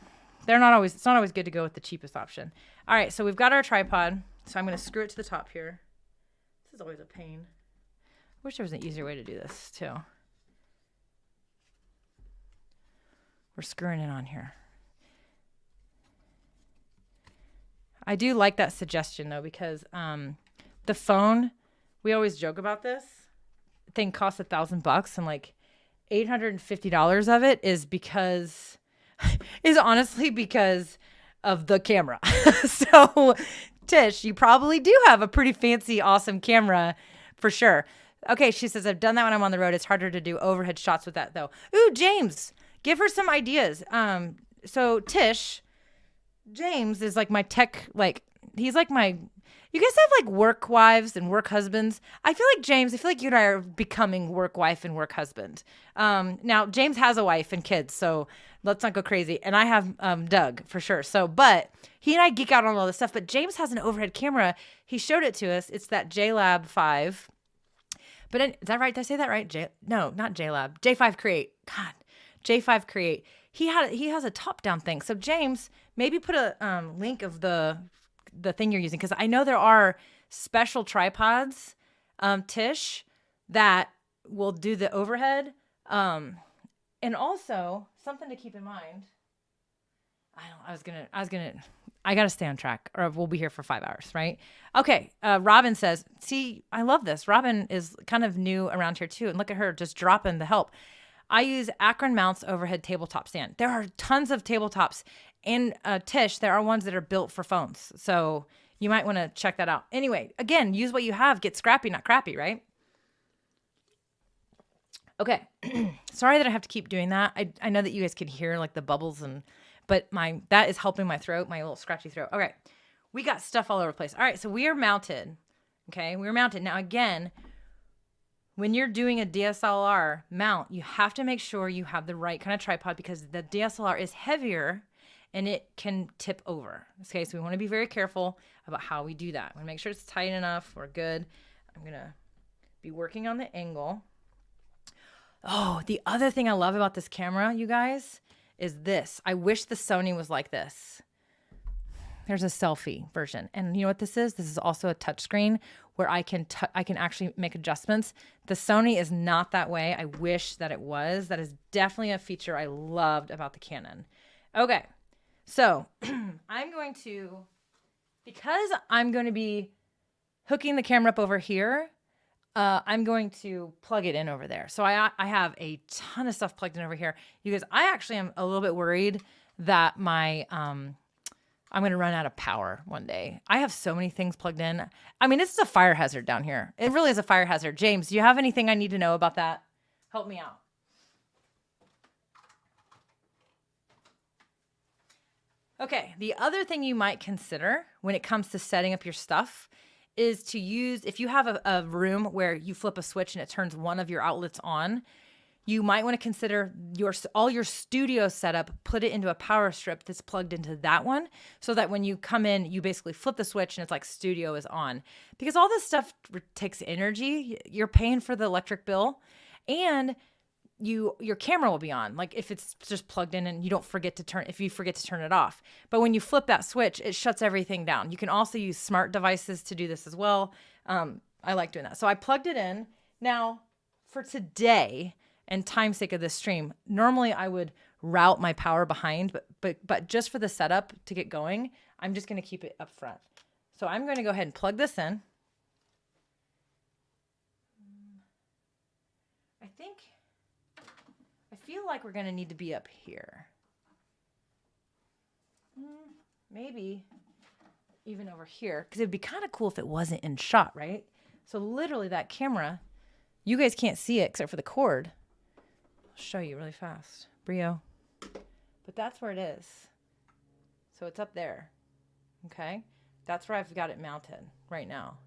it's not always good to go with the cheapest option. All right, so we've got our tripod. So I'm going to screw it to the top here. This is always a pain. I wish there was an easier way to do this too. We're screwing it on here. I do like that suggestion though, because the phone, we always joke about this thing costs $1,000 and like $850 of it is honestly because of the camera. So Tish, you probably do have a pretty fancy, awesome camera for sure. Okay, she says, I've done that when I'm on the road. It's harder to do overhead shots with that though. Ooh, James, give her some ideas. So Tish, James is like my tech, like he's like my, you guys have like work wives and work husbands. I feel like James, I feel like you and I are becoming work wife and work husband. Now James has a wife and kids, so let's not go crazy. And I have Doug for sure. So, but he and I geek out on all this stuff, but James has an overhead camera. He showed it to us. It's that JLab 5. But is that right? Did I say that right? No, not JLab. J5 Create. God, J5 Create. He has a top-down thing. So James, maybe put a link of the thing you're using, because I know there are special tripods, Tish, that will do the overhead. And also something to keep in mind. I got to stay on track or we'll be here for 5 hours, right? Okay. Robin says, see, I love this. Robin is kind of new around here too. And look at her just dropping the help. I use Akron Mounts overhead tabletop stand. There are tons of tabletops. And Tish, there are ones that are built for phones. So you might want to check that out. Anyway, again, use what you have. Get scrappy, not crappy, right? Okay. Sorry that I have to keep doing that. I know that you guys can hear like the bubbles but that is helping my throat, my little scratchy throat. Okay. We got stuff all over the place. All right. So we are mounted. Okay. We're mounted. Now, again, when you're doing a DSLR mount, you have to make sure you have the right kind of tripod because the DSLR is heavier and it can tip over. Okay. So we want to be very careful about how we do that. We want to make sure it's tight enough. We're good. I'm going to be working on the angle. Oh, the other thing I love about this camera, you guys, is this. I wish the Sony was like this. There's a selfie version. And you know what this is? This is also a touchscreen where I can actually make adjustments. The Sony is not that way. I wish that it was. That is definitely a feature I loved about the Canon. Okay. So I'm going to, because I'm going to be hooking the camera up over here, I'm going to plug it in over there. So I have a ton of stuff plugged in over here. You guys, I actually am a little bit worried that I'm going to run out of power one day. I have so many things plugged in. I mean, this is a fire hazard down here. It really is a fire hazard. James, do you have anything I need to know about that? Help me out. Okay, the other thing you might consider when it comes to setting up your stuff is to use, if you have a room where you flip a switch and it turns one of your outlets on, you might want to consider all your studio setup, put it into a power strip that's plugged into that one so that when you come in, you basically flip the switch and it's like studio is on. Because all this stuff takes energy. You're paying for the electric bill and your camera will be on. Like if it's just plugged in and you forget to turn it off. But when you flip that switch, it shuts everything down. You can also use smart devices to do this as well. I like doing that. So I plugged it in. Now for today and time's sake of this stream, normally I would route my power behind, but just for the setup to get going, I'm just going to keep it up front. So I'm going to go ahead and plug this in. I feel like we're going to need to be up here. Maybe even over here, because it'd be kind of cool if it wasn't in shot, right? So literally that camera, you guys can't see it except for the cord. I'll show you really fast. Brio. But that's where it is. So it's up there. Okay? That's where I've got it mounted right now.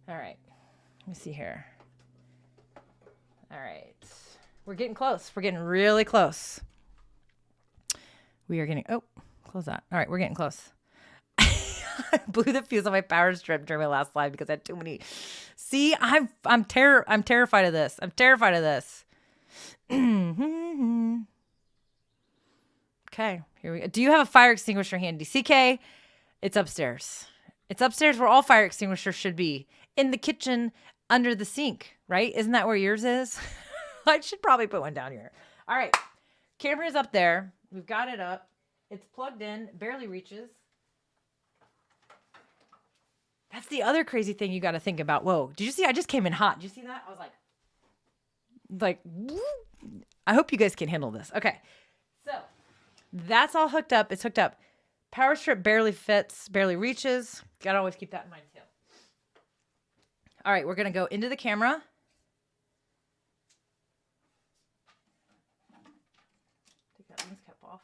All right. Let me see here. All right. We're getting close. We're getting really close. We are getting, close that. All right, we're getting close. I blew the fuse on my power strip during my last live because I had too many. See, I'm terrified of this. I'm terrified of this. Okay, here we go. Do you have a fire extinguisher handy? CK, it's upstairs. It's upstairs where all fire extinguishers should be. In the kitchen under the sink, right? Isn't that where yours is? I should probably put one down here. All right. Camera is up there. We've got it up. It's plugged in. Barely reaches. That's the other crazy thing you got to think about. Whoa. Did you see? I just came in hot. Did you see that? I was like, I hope you guys can handle this. Okay. So that's all hooked up. It's hooked up. Power strip barely fits, barely reaches. Gotta always keep that in mind too. All right, we're gonna go into the camera. Take that lens cap off.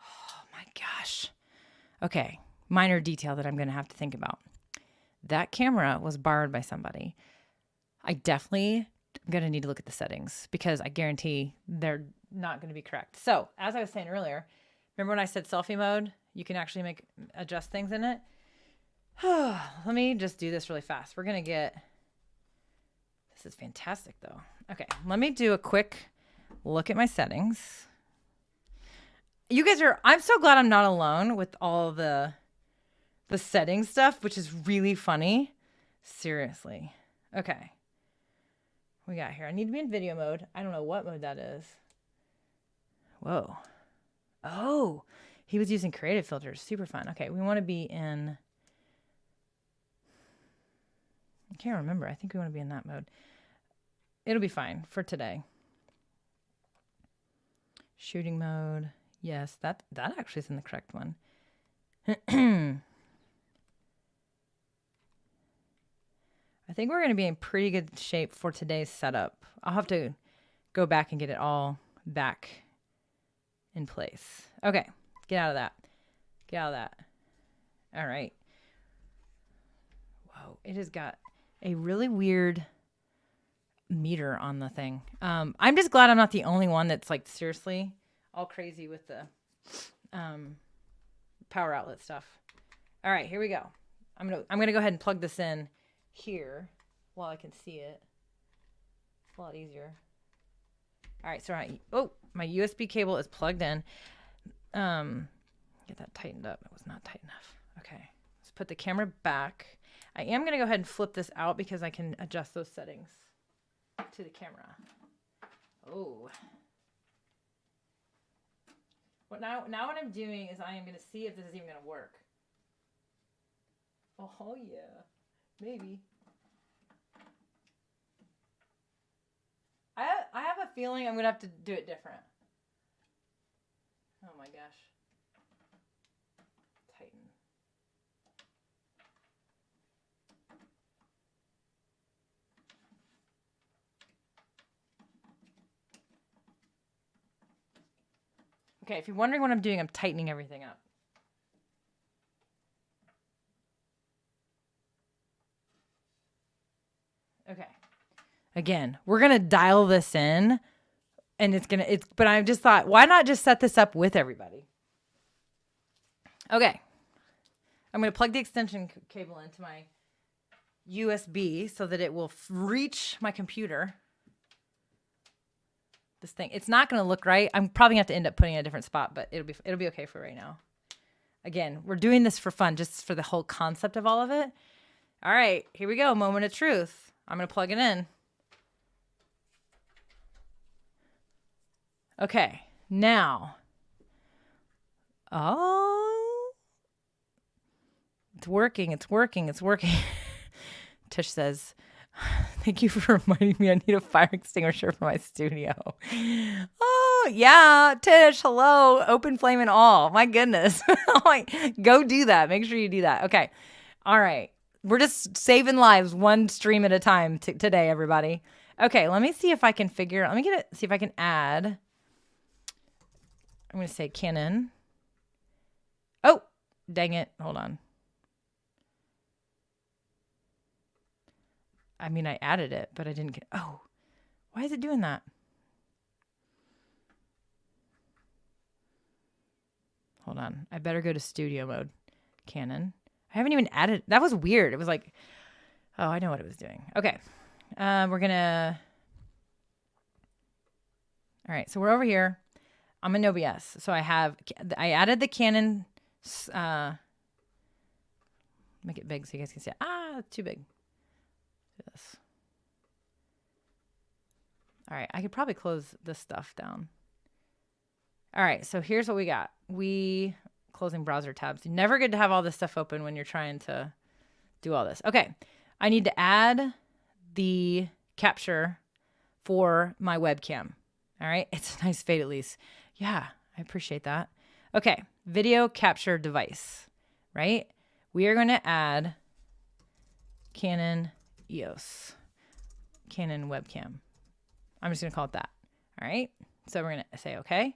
Oh my gosh. Okay, minor detail that I'm gonna have to think about. That camera was borrowed by somebody. I definitely am gonna need to look at the settings because I guarantee they're not gonna be correct. So as I was saying earlier, remember when I said selfie mode? You can actually adjust things in it. Let me just do this really fast. We're going to get, this is fantastic though. Okay, let me do a quick look at my settings. You guys I'm so glad I'm not alone with all the settings stuff, which is really funny. Seriously. Okay. We got here. I need to be in video mode. I don't know what mode that is. Whoa. Oh, he was using creative filters. Super fun. Okay, we want to be in, I can't remember. I think we want to be in that mode. It'll be fine for today. Shooting mode. Yes, that actually is in the correct one. I think we're going to be in pretty good shape for today's setup. I'll have to go back and get it all back in place. Okay, get out of that. Get out of that. All right. Whoa, it has got a really weird meter on the thing. I'm just glad I'm not the only one that's like seriously all crazy with the power outlet stuff. All right, here we go. I'm gonna go ahead and plug this in here while I can see it. It's a lot easier. All right, so my USB cable is plugged in. Get that tightened up. It was not tight enough. Okay, let's put the camera back. I am gonna go ahead and flip this out because I can adjust those settings to the camera. Oh. Now what I'm doing is I am gonna see if this is even gonna work. Oh yeah, maybe. I have a feeling I'm gonna have to do it different. Oh my gosh. Tighten. Okay, if you're wondering what I'm doing, I'm tightening everything up. Okay. Again, we're going to dial this in and but I just thought, why not just set this up with everybody? Okay. I'm going to plug the extension cable into my USB so that it will reach my computer. This thing, it's not going to look right. I'm probably going to have to end up putting it in a different spot, but it'll be okay for right now. Again, we're doing this for fun, just for the whole concept of all of it. All right, here we go. Moment of truth. I'm going to plug it in. Okay, now. Oh. It's working. It's working. It's working. Tish says, thank you for reminding me I need a fire extinguisher for my studio. Oh, yeah. Tish, hello. Open flame and all. My goodness. Go do that. Make sure you do that. Okay. All right. We're just saving lives one stream at a time today, everybody. Okay. Let me see if I can see if I can add. I'm going to say Canon. Oh, dang it. Hold on. I mean, I added it, but I didn't get, oh, why is it doing that? Hold on. I better go to studio mode. Canon. I haven't even added, that was weird. It was like, oh, I know what it was doing. Okay. We're going to, all right. So we're over here. I'm in OBS. So I added the Canon, make it big so you guys can see it. Ah, it's too big. This. All right, I could probably close this stuff down. All right, so here's what we got. Closing browser tabs. Never good to have all this stuff open when you're trying to do all this. Okay, I need to add the capture for my webcam. All right, it's a nice fade at least. Yeah, I appreciate that. Okay, video capture device, right? We are going to add Canon EOS, Canon webcam. I'm just going to call it that. All right. So we're going to say, okay.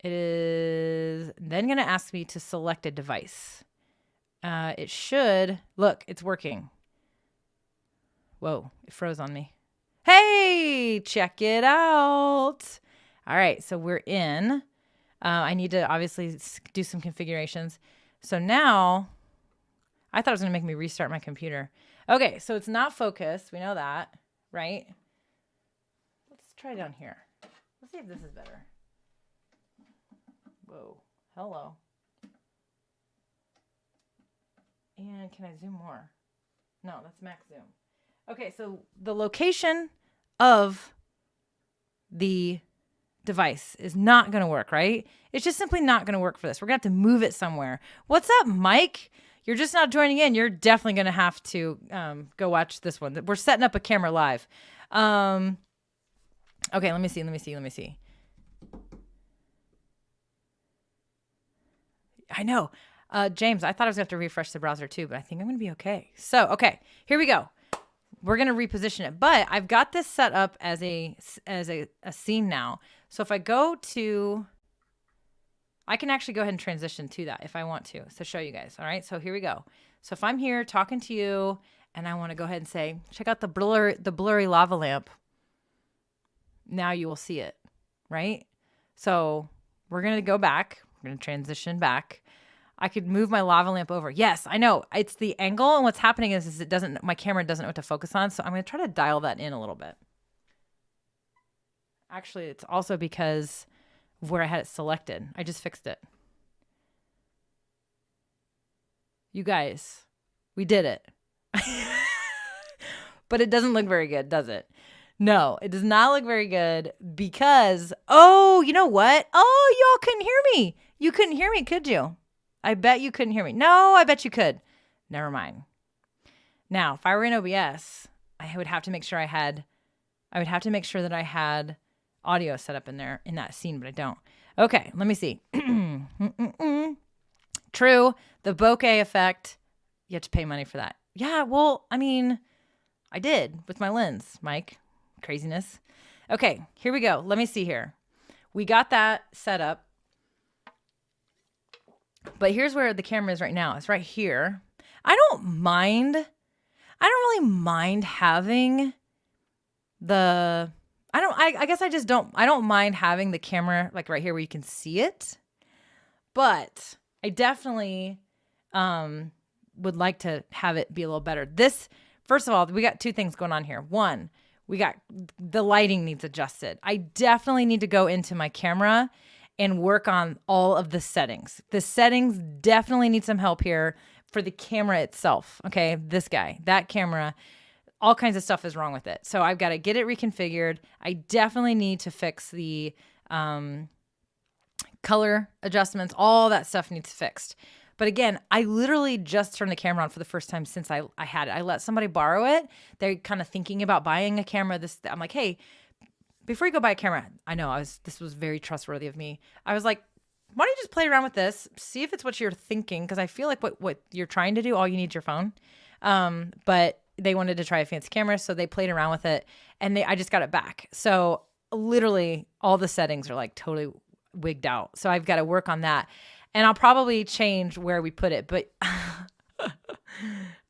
It is then going to ask me to select a device. It should, look, it's working. Whoa, it froze on me. Hey, check it out. All right, so we're in. I need to obviously do some configurations. So now, I thought it was going to make me restart my computer. Okay, so it's not focused. We know that, right? Let's try down here. Let's see if this is better. Whoa, hello. And can I zoom more? No, that's max zoom. Okay, so the location of the device is not going to work, right? It's just simply not going to work for this. We're going to have to move it somewhere. What's up, Mike? You're just not joining in. You're definitely going to have to go watch this one. We're setting up a camera live. Okay, let me see. I know. James, I thought I was going to have to refresh the browser too, but I think I'm going to be okay. So, okay, here we go. We're going to reposition it, but I've got this set up as a scene now. So if I go to, I can actually go ahead and transition to that if I want to. So show you guys. All right. So here we go. So if I'm here talking to you and I want to go ahead and say, check out the blurry lava lamp. Now you will see it. Right. So we're going to go back. We're going to transition back. I could move my lava lamp over. Yes, I know. It's the angle, and what's happening is my camera doesn't know what to focus on, so I'm going to try to dial that in a little bit. Actually, it's also because of where I had it selected. I just fixed it. You guys, we did it. But it doesn't look very good, does it? No, it does not look very good because, oh, you know what? Oh, y'all couldn't hear me. You couldn't hear me, could you? I bet you couldn't hear me. No, I bet you could. Never mind. Now, if I were in OBS, I would have to make sure that I had audio set up in there in that scene, but I don't. Okay, let me see. True, the bokeh effect, you have to pay money for that. Yeah, well, I mean, I did with my lens, Mike. Craziness. Okay, here we go. Let me see here. We got that set up. But here's where the camera is right now. It's right here. I don't really mind having I don't mind having the camera like right here where you can see it. But I definitely would like to have it be a little better. This, first of all, we got two things going on here. One, we got the lighting needs adjusted. I definitely need to go into my camera and work on all of the settings. The settings definitely need some help here for the camera itself. Okay, this guy, that camera, all kinds of stuff is wrong with it. So I've got to get it reconfigured. I definitely need to fix the color adjustments. All that stuff needs fixed. But again, I literally just turned the camera on for the first time since I had it. I let somebody borrow it. They're kind of thinking about buying a camera. I'm like, hey, before you go buy a camera, I know this was very trustworthy of me. I was like, why don't you just play around with this, see if it's what you're thinking, because I feel like what you're trying to do, all you need is your phone. But they wanted to try a fancy camera, so they played around with it, and I just got it back. So literally all the settings are like totally wigged out. So I've got to work on that, and I'll probably change where we put it. But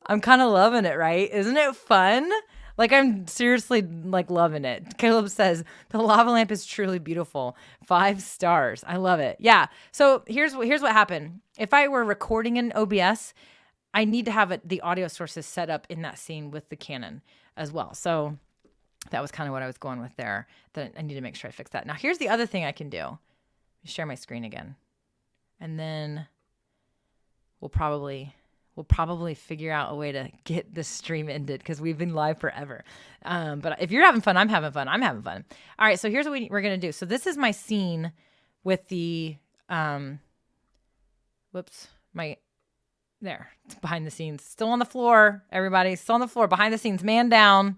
I'm kind of loving it, right? Isn't it fun? Like, I'm seriously, like, loving it. Caleb says, the lava lamp is truly beautiful. 5 stars. I love it. Yeah. So here's what happened. If I were recording in OBS, I need to have the audio sources set up in that scene with the Canon as well. So that was kind of what I was going with there. That I need to make sure I fix that. Now, here's the other thing I can do. Share my screen again. And then we'll probably figure out a way to get this stream ended because we've been live forever. But if you're having fun, I'm having fun. I'm having fun. All right, so here's what we're going to do. So this is my scene with the, it's behind the scenes. Still on the floor, everybody. Still on the floor, behind the scenes, man down.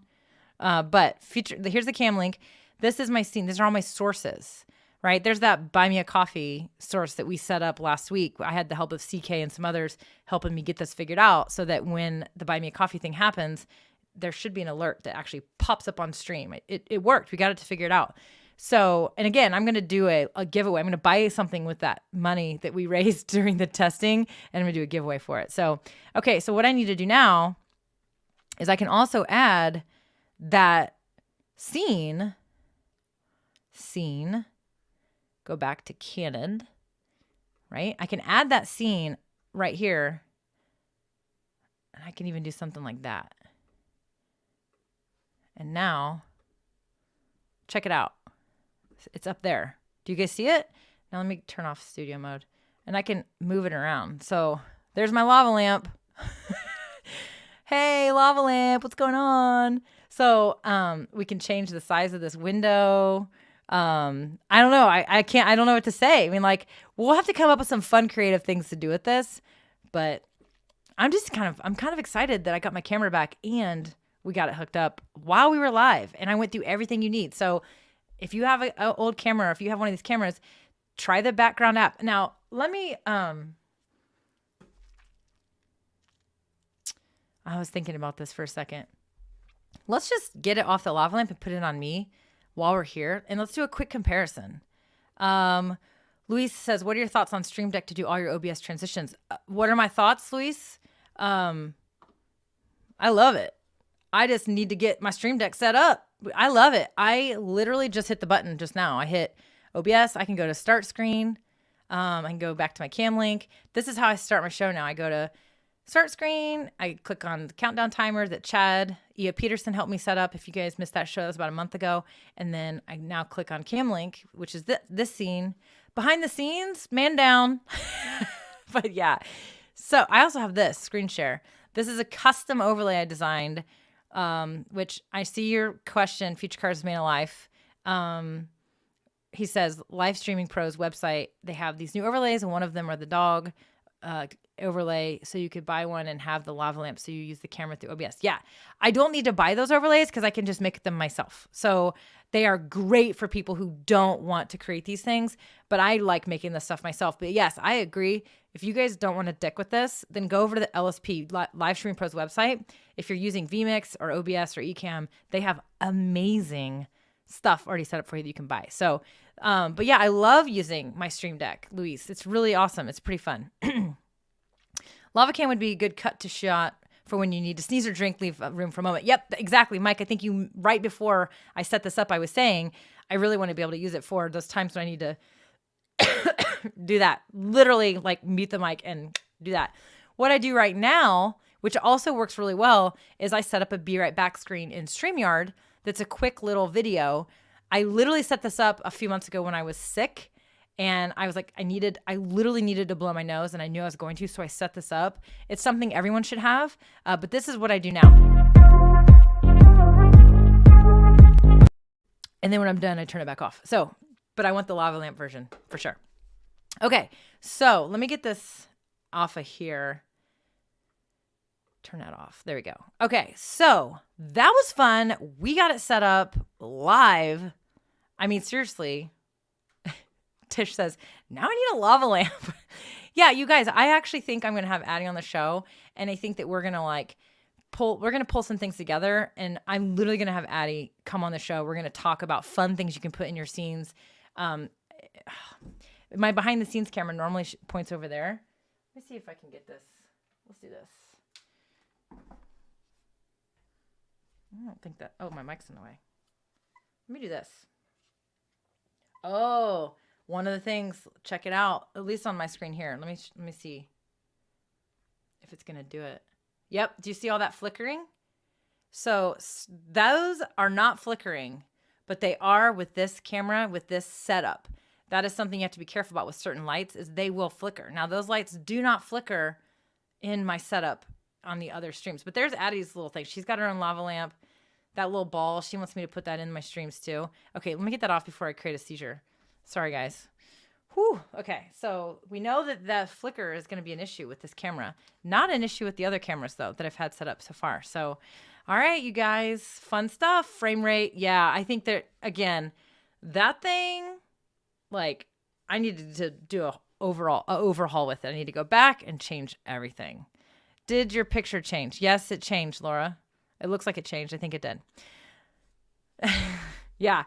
But here's the cam link. This is my scene. These are all my sources, right? There's that Buy Me a Coffee source that we set up last week. I had the help of CK and some others helping me get this figured out so that when the Buy Me a Coffee thing happens, there should be an alert that actually pops up on stream. It worked. We got it to figure it out. So, and again, I'm going to do a giveaway. I'm going to buy something with that money that we raised during the testing, and I'm going to do a giveaway for it. So, okay, so what I need to do now is I can also add that scene, go back to Canon, right? I can add that scene right here, and I can even do something like that. And now, check it out. It's up there. Do you guys see it? Now let me turn off studio mode and I can move it around. So there's my lava lamp. Hey, lava lamp, what's going on? So we can change the size of this window. I don't know. I don't know what to say. I mean, like, we'll have to come up with some fun, creative things to do with this, but I'm kind of excited that I got my camera back and we got it hooked up while we were live, and I went through everything you need. So if you have an old camera, or if you have one of these cameras, try the background app. Now, let me, I was thinking about this for a second. Let's just get it off the lava lamp and put it on me while we're here, and let's do a quick comparison. Luis says, what are your thoughts on Stream Deck to do all your OBS transitions? What are my thoughts, Luis? I love it. I just need to get my Stream Deck set up. I love it. I literally just hit the button just now. I hit OBS. I can go to start screen. I can go back to my cam link. This is how I start my show now. I go to start screen. I click on the countdown timer that Chad Ea Peterson helped me set up. If you guys missed that show, that was about a month ago. And then I now click on cam link, which is this scene. Behind the scenes, man down. But yeah. So I also have this screen share. This is a custom overlay I designed, which I see your question, Future Cars Made Alive. He says, Live Streaming Pros website, they have these new overlays, and one of them are the dog overlay, so you could buy one and have the lava lamp so you use the camera through OBS. Yeah, I don't need to buy those overlays because I can just make them myself. So they are great for people who don't want to create these things, but I like making this stuff myself. But yes, I agree. If you guys don't want to dick with this, then go over to the LSP, Live Streaming Pros website. If you're using vMix or OBS or Ecamm, they have amazing stuff already set up for you that you can buy. So, but yeah, I love using my Stream Deck, Luis. It's really awesome. It's pretty fun. Lava Cam would be a good cut to shot for when you need to sneeze or drink, leave room for a moment. Yep, exactly. Mike, I think you, right before I set this up, I was saying, I really want to be able to use it for those times when I need to do that. Literally, like, mute the mic and do that. What I do right now, which also works really well, is I set up a Be Right Back screen in StreamYard that's a quick little video. I literally set this up a few months ago when I was sick, and I was like, I literally needed to blow my nose, and I knew I was going to, so I set this up. It's something everyone should have, but this is what I do now. And then when I'm done, I turn it back off. So, but I want the lava lamp version for sure. Okay, so let me get this off of here. Turn that off. There we go. Okay, so that was fun. We got it set up live. I mean, seriously. Tish says, now I need a lava lamp. Yeah, you guys, I actually think I'm going to have Addie on the show, and I think that we're going to pull some things together, and I'm literally going to have Addie come on the show. We're going to talk about fun things you can put in your scenes. My behind the scenes camera normally points over there. Let me see if I can get this. Let's do this. I don't think that, oh, my mic's in the way. Let me do this. Oh, one of the things, check it out, at least on my screen here. Let me see if it's going to do it. Yep. Do you see all that flickering? So those are not flickering, but they are with this camera, with this setup. That is something you have to be careful about with certain lights, is they will flicker. Now, those lights do not flicker in my setup on the other streams, but there's Addie's little thing. She's got her own lava lamp, that little ball. She wants me to put that in my streams too. Okay, let me get that off before I create a seizure. Sorry, guys. Whew. Okay, so we know that the flicker is going to be an issue with this camera. Not an issue with the other cameras, though, that I've had set up so far. So, all right, you guys, fun stuff. Frame rate, yeah, I think that, again, that thing, like, I needed to do a overhaul with it. I need to go back and change everything. Did your picture change? Yes, it changed, Laura. It looks like it changed. I think it did. Yeah.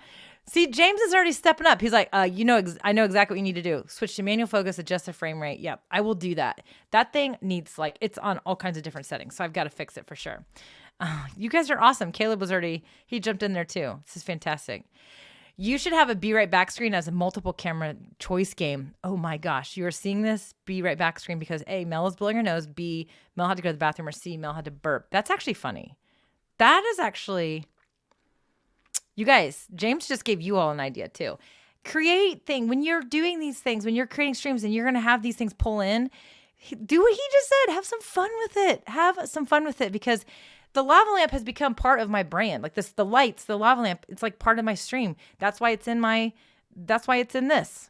See, James is already stepping up. He's like, I know exactly what you need to do. Switch to manual focus, adjust the frame rate. Yep, I will do that. That thing needs, like, it's on all kinds of different settings, so I've got to fix it for sure. You guys are awesome. Caleb he jumped in there too. This is fantastic. You should have a Be Right Back screen as a multiple camera choice game. Oh my gosh, you are seeing this Be Right Back screen because A, Mel is blowing her nose, B, Mel had to go to the bathroom, or C, Mel had to burp. That's actually funny. That is actually... You guys, James just gave you all an idea too. When you're doing these things, when you're creating streams and you're going to have these things pull in, do what he just said. Have some fun with it. Have some fun with it because the lava lamp has become part of my brand. Like the lights, the lava lamp, it's like part of my stream. That's why it's in this.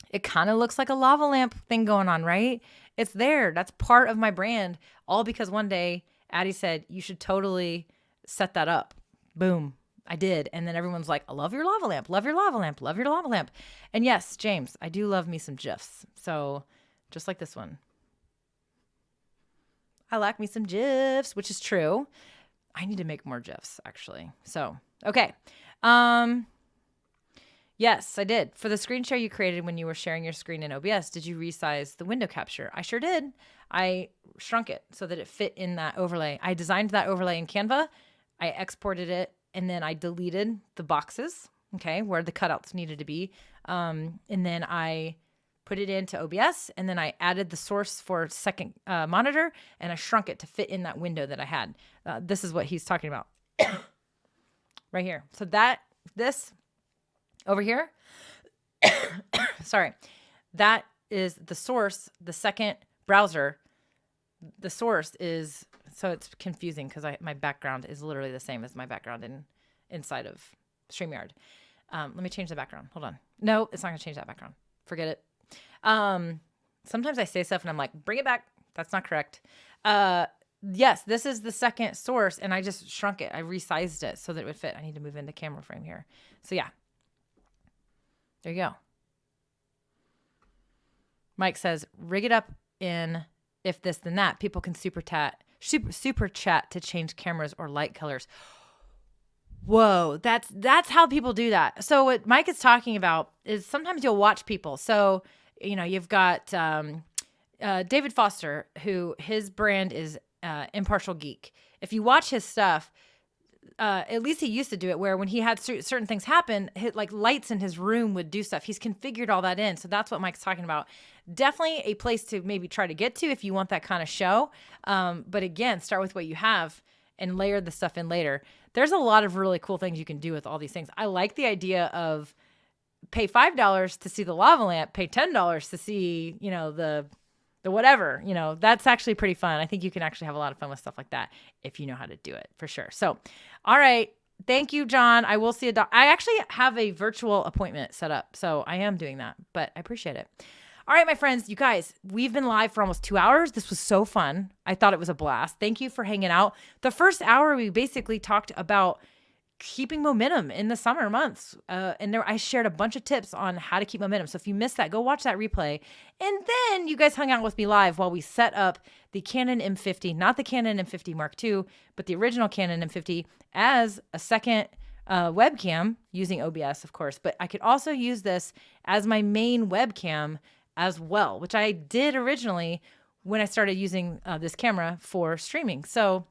It kind of looks like a lava lamp thing going on, right? It's there. That's part of my brand. All because one day Addie said, you should totally set that up. Boom. I did. And then everyone's like, I love your lava lamp, love your lava lamp, love your lava lamp. And yes, James, I do love me some GIFs. So just like this one. I like me some GIFs, which is true. I need to make more GIFs actually. So, okay. Yes, I did. For the screen share you created when you were sharing your screen in OBS, did you resize the window capture? I sure did. I shrunk it so that it fit in that overlay. I designed that overlay in Canva. I exported it. And then I deleted the boxes, okay, where the cutouts needed to be. And then I put it into OBS, and then I added the source for second monitor, and I shrunk it to fit in that window that I had. This is what he's talking about right here. So this over here, sorry, that is the source, the second browser. The source is... So it's confusing because my background is literally the same as my background inside of StreamYard. Let me change the background. Hold on. No, it's not going to change that background. Forget it. Sometimes I say stuff and I'm like, bring it back. That's not correct. Yes, this is the second source and I just shrunk it. I resized it so that it would fit. I need to move into camera frame here. So yeah. There you go. Mike says, rig it up in if this then that. People can super chat to change cameras or light colors. Whoa, that's how people do that. So what Mike is talking about is sometimes you'll watch people. So, you've got David Foster, who his brand is Impartial Geek. If you watch his stuff, at least he used to do it where when he had certain things happen, like lights in his room would do stuff. He's configured all that in. So that's what Mike's talking about. Definitely a place to maybe try to get to if you want that kind of show. But again, start with what you have and layer the stuff in later. There's a lot of really cool things you can do with all these things. I like the idea of pay $5 to see the lava lamp, pay $10 to see, the whatever, that's actually pretty fun. I think you can actually have a lot of fun with stuff like that if you know how to do it for sure. So, all right. Thank you, John. I will see I actually have a virtual appointment set up. So I am doing that, but I appreciate it. All right, my friends, you guys, we've been live for almost 2 hours. This was so fun. I thought it was a blast. Thank you for hanging out. The first hour, we basically talked about keeping momentum in the summer months. I shared a bunch of tips on how to keep momentum. So if you missed that, go watch that replay. And then you guys hung out with me live while we set up the Canon M50, not the Canon M50 Mark II, but the original Canon M50 as a second webcam using OBS, of course. But I could also use this as my main webcam as well, which I did originally when I started using this camera for streaming. So,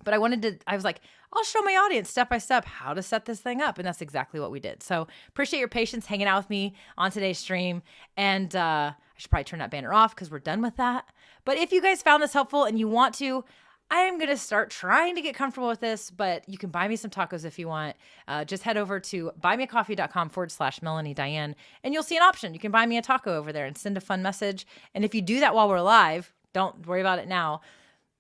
but I was like, I'll show my audience step by step how to set this thing up. And that's exactly what we did. So appreciate your patience hanging out with me on today's stream. And I should probably turn that banner off because we're done with that. But if you guys found this helpful and you want to, I am going to start trying to get comfortable with this, but you can buy me some tacos if you want. Just head over to buymeacoffee.com/Melanie Diane, and you'll see an option. You can buy me a taco over there and send a fun message. And if you do that while we're live, don't worry about it now.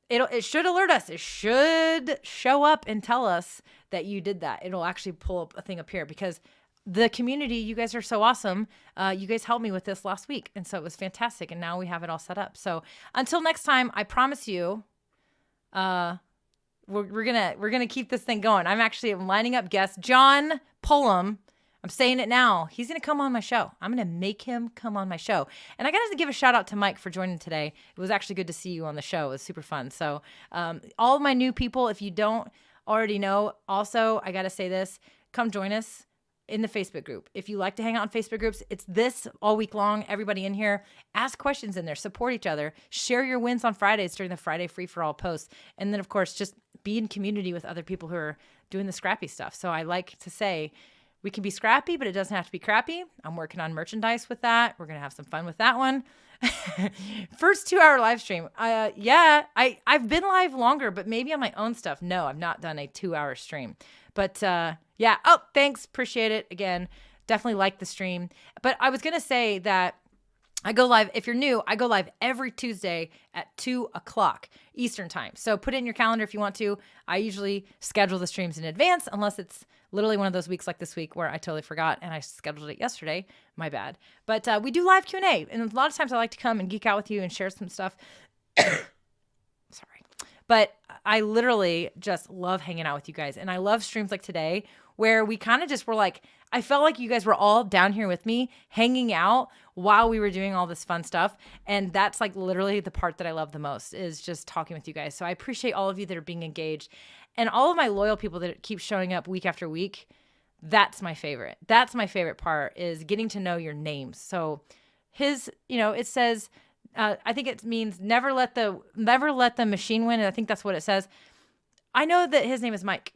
It should alert us. It should show up and tell us that you did that. It'll actually pull up a thing up here because the community, you guys are so awesome. You guys helped me with this last week. And so it was fantastic. And now we have it all set up. So until next time, I promise you, we're gonna keep this thing going. I'm lining up guests. John Pullum. I'm saying it now. He's going to come on my show. I'm going to make him come on my show. And I got to give a shout out to Mike for joining today. It was actually good to see you on the show. It was super fun. So all of my new people, if you don't already know, also, I got to say this, come join us in the Facebook group. If you like to hang out in Facebook groups, it's this all week long. Everybody in here, ask questions in there, support each other, share your wins on Fridays during the Friday free for all posts. And then of course, just be in community with other people who are doing the scrappy stuff. So I like to say we can be scrappy, but it doesn't have to be crappy. I'm working on merchandise with that. We're going to have some fun with that one. First 2-hour live stream. I've been live longer, but maybe on my own stuff. No, I've not done a 2-hour stream, but, yeah. Oh, thanks. Appreciate it. Again, definitely like the stream. But I was going to say that I go live. If you're new, I go live every Tuesday at 2:00 Eastern time. So put it in your calendar if you want to. I usually schedule the streams in advance unless it's literally one of those weeks like this week where I totally forgot and I scheduled it yesterday. My bad. But we do live Q&A. And a lot of times I like to come and geek out with you and share some stuff. Sorry. But I literally just love hanging out with you guys. And I love streams like today where we kind of just were like, I felt like you guys were all down here with me hanging out while we were doing all this fun stuff. And that's like literally the part that I love the most is just talking with you guys. So I appreciate all of you that are being engaged and all of my loyal people that keep showing up week after week. That's my favorite. That's my favorite part is getting to know your names. So it says, I think it means never let the machine win. And I think that's what it says. I know that his name is Mike.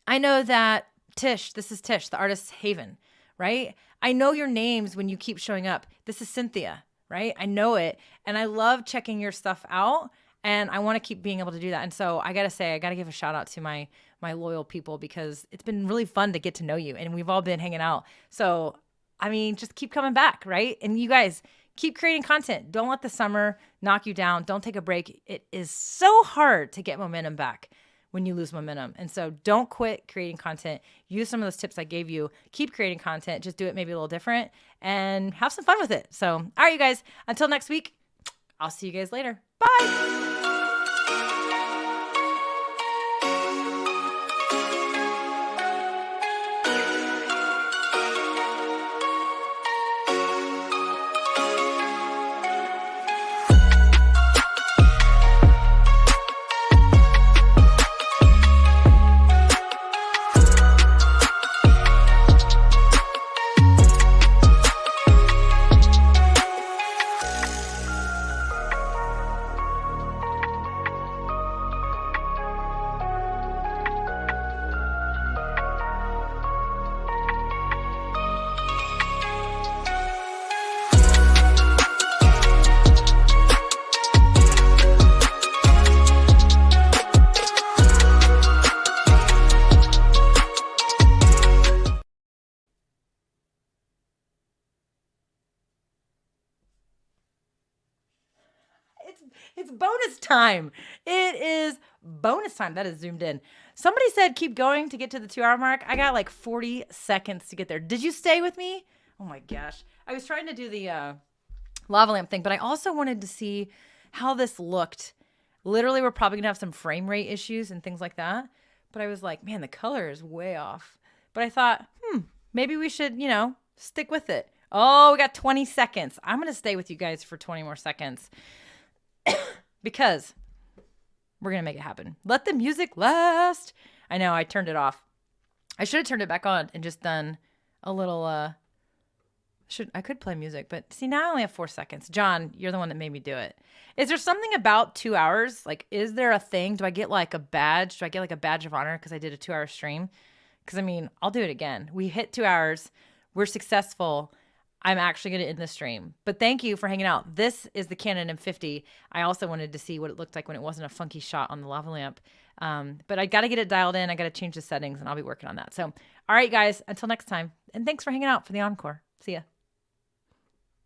I know that this is Tish, the artist's haven, right? I know your names when you keep showing up. This is Cynthia, right? I know it. And I love checking your stuff out. And I want to keep being able to do that. And so I got to say, I got to give a shout out to my loyal people because it's been really fun to get to know you. And we've all been hanging out. So, I mean, just keep coming back, right? And you guys keep creating content. Don't let the summer knock you down. Don't take a break. It is so hard to get momentum back when you lose momentum. And so don't quit creating content. Use some of those tips I gave you. Keep creating content. Just do it maybe a little different and have some fun with it. So, all right, you guys, until next week, I'll see you guys later. Bye. It's bonus time. It is bonus time. That is zoomed in. Somebody said keep going to get to the 2-hour mark. I got like 40 seconds to get there. Did you stay with me? Oh my gosh. I was trying to do the lava lamp thing, but I also wanted to see how this looked. Literally, we're probably going to have some frame rate issues and things like that. But I was like, man, the color is way off. But I thought, maybe we should, stick with it. Oh, we got 20 seconds. I'm going to stay with you guys for 20 more seconds. Because we're going to make it happen. Let the music last. I know I turned it off. I should have turned it back on and just done a little, I could play music, but see, now I only have 4 seconds. John, you're the one that made me do it. Is there something about 2 hours? Like, is there a thing? Do I get like a badge? Do I get like a badge of honor because I did a 2-hour stream? Because I mean, I'll do it again. We hit 2 hours. We're successful. I'm actually going to end the stream. But thank you for hanging out. This is the Canon M50. I also wanted to see what it looked like when it wasn't a funky shot on the lava lamp. But I got to get it dialed in. I got to change the settings, and I'll be working on that. So, all right, guys, until next time. And thanks for hanging out for the encore. See ya.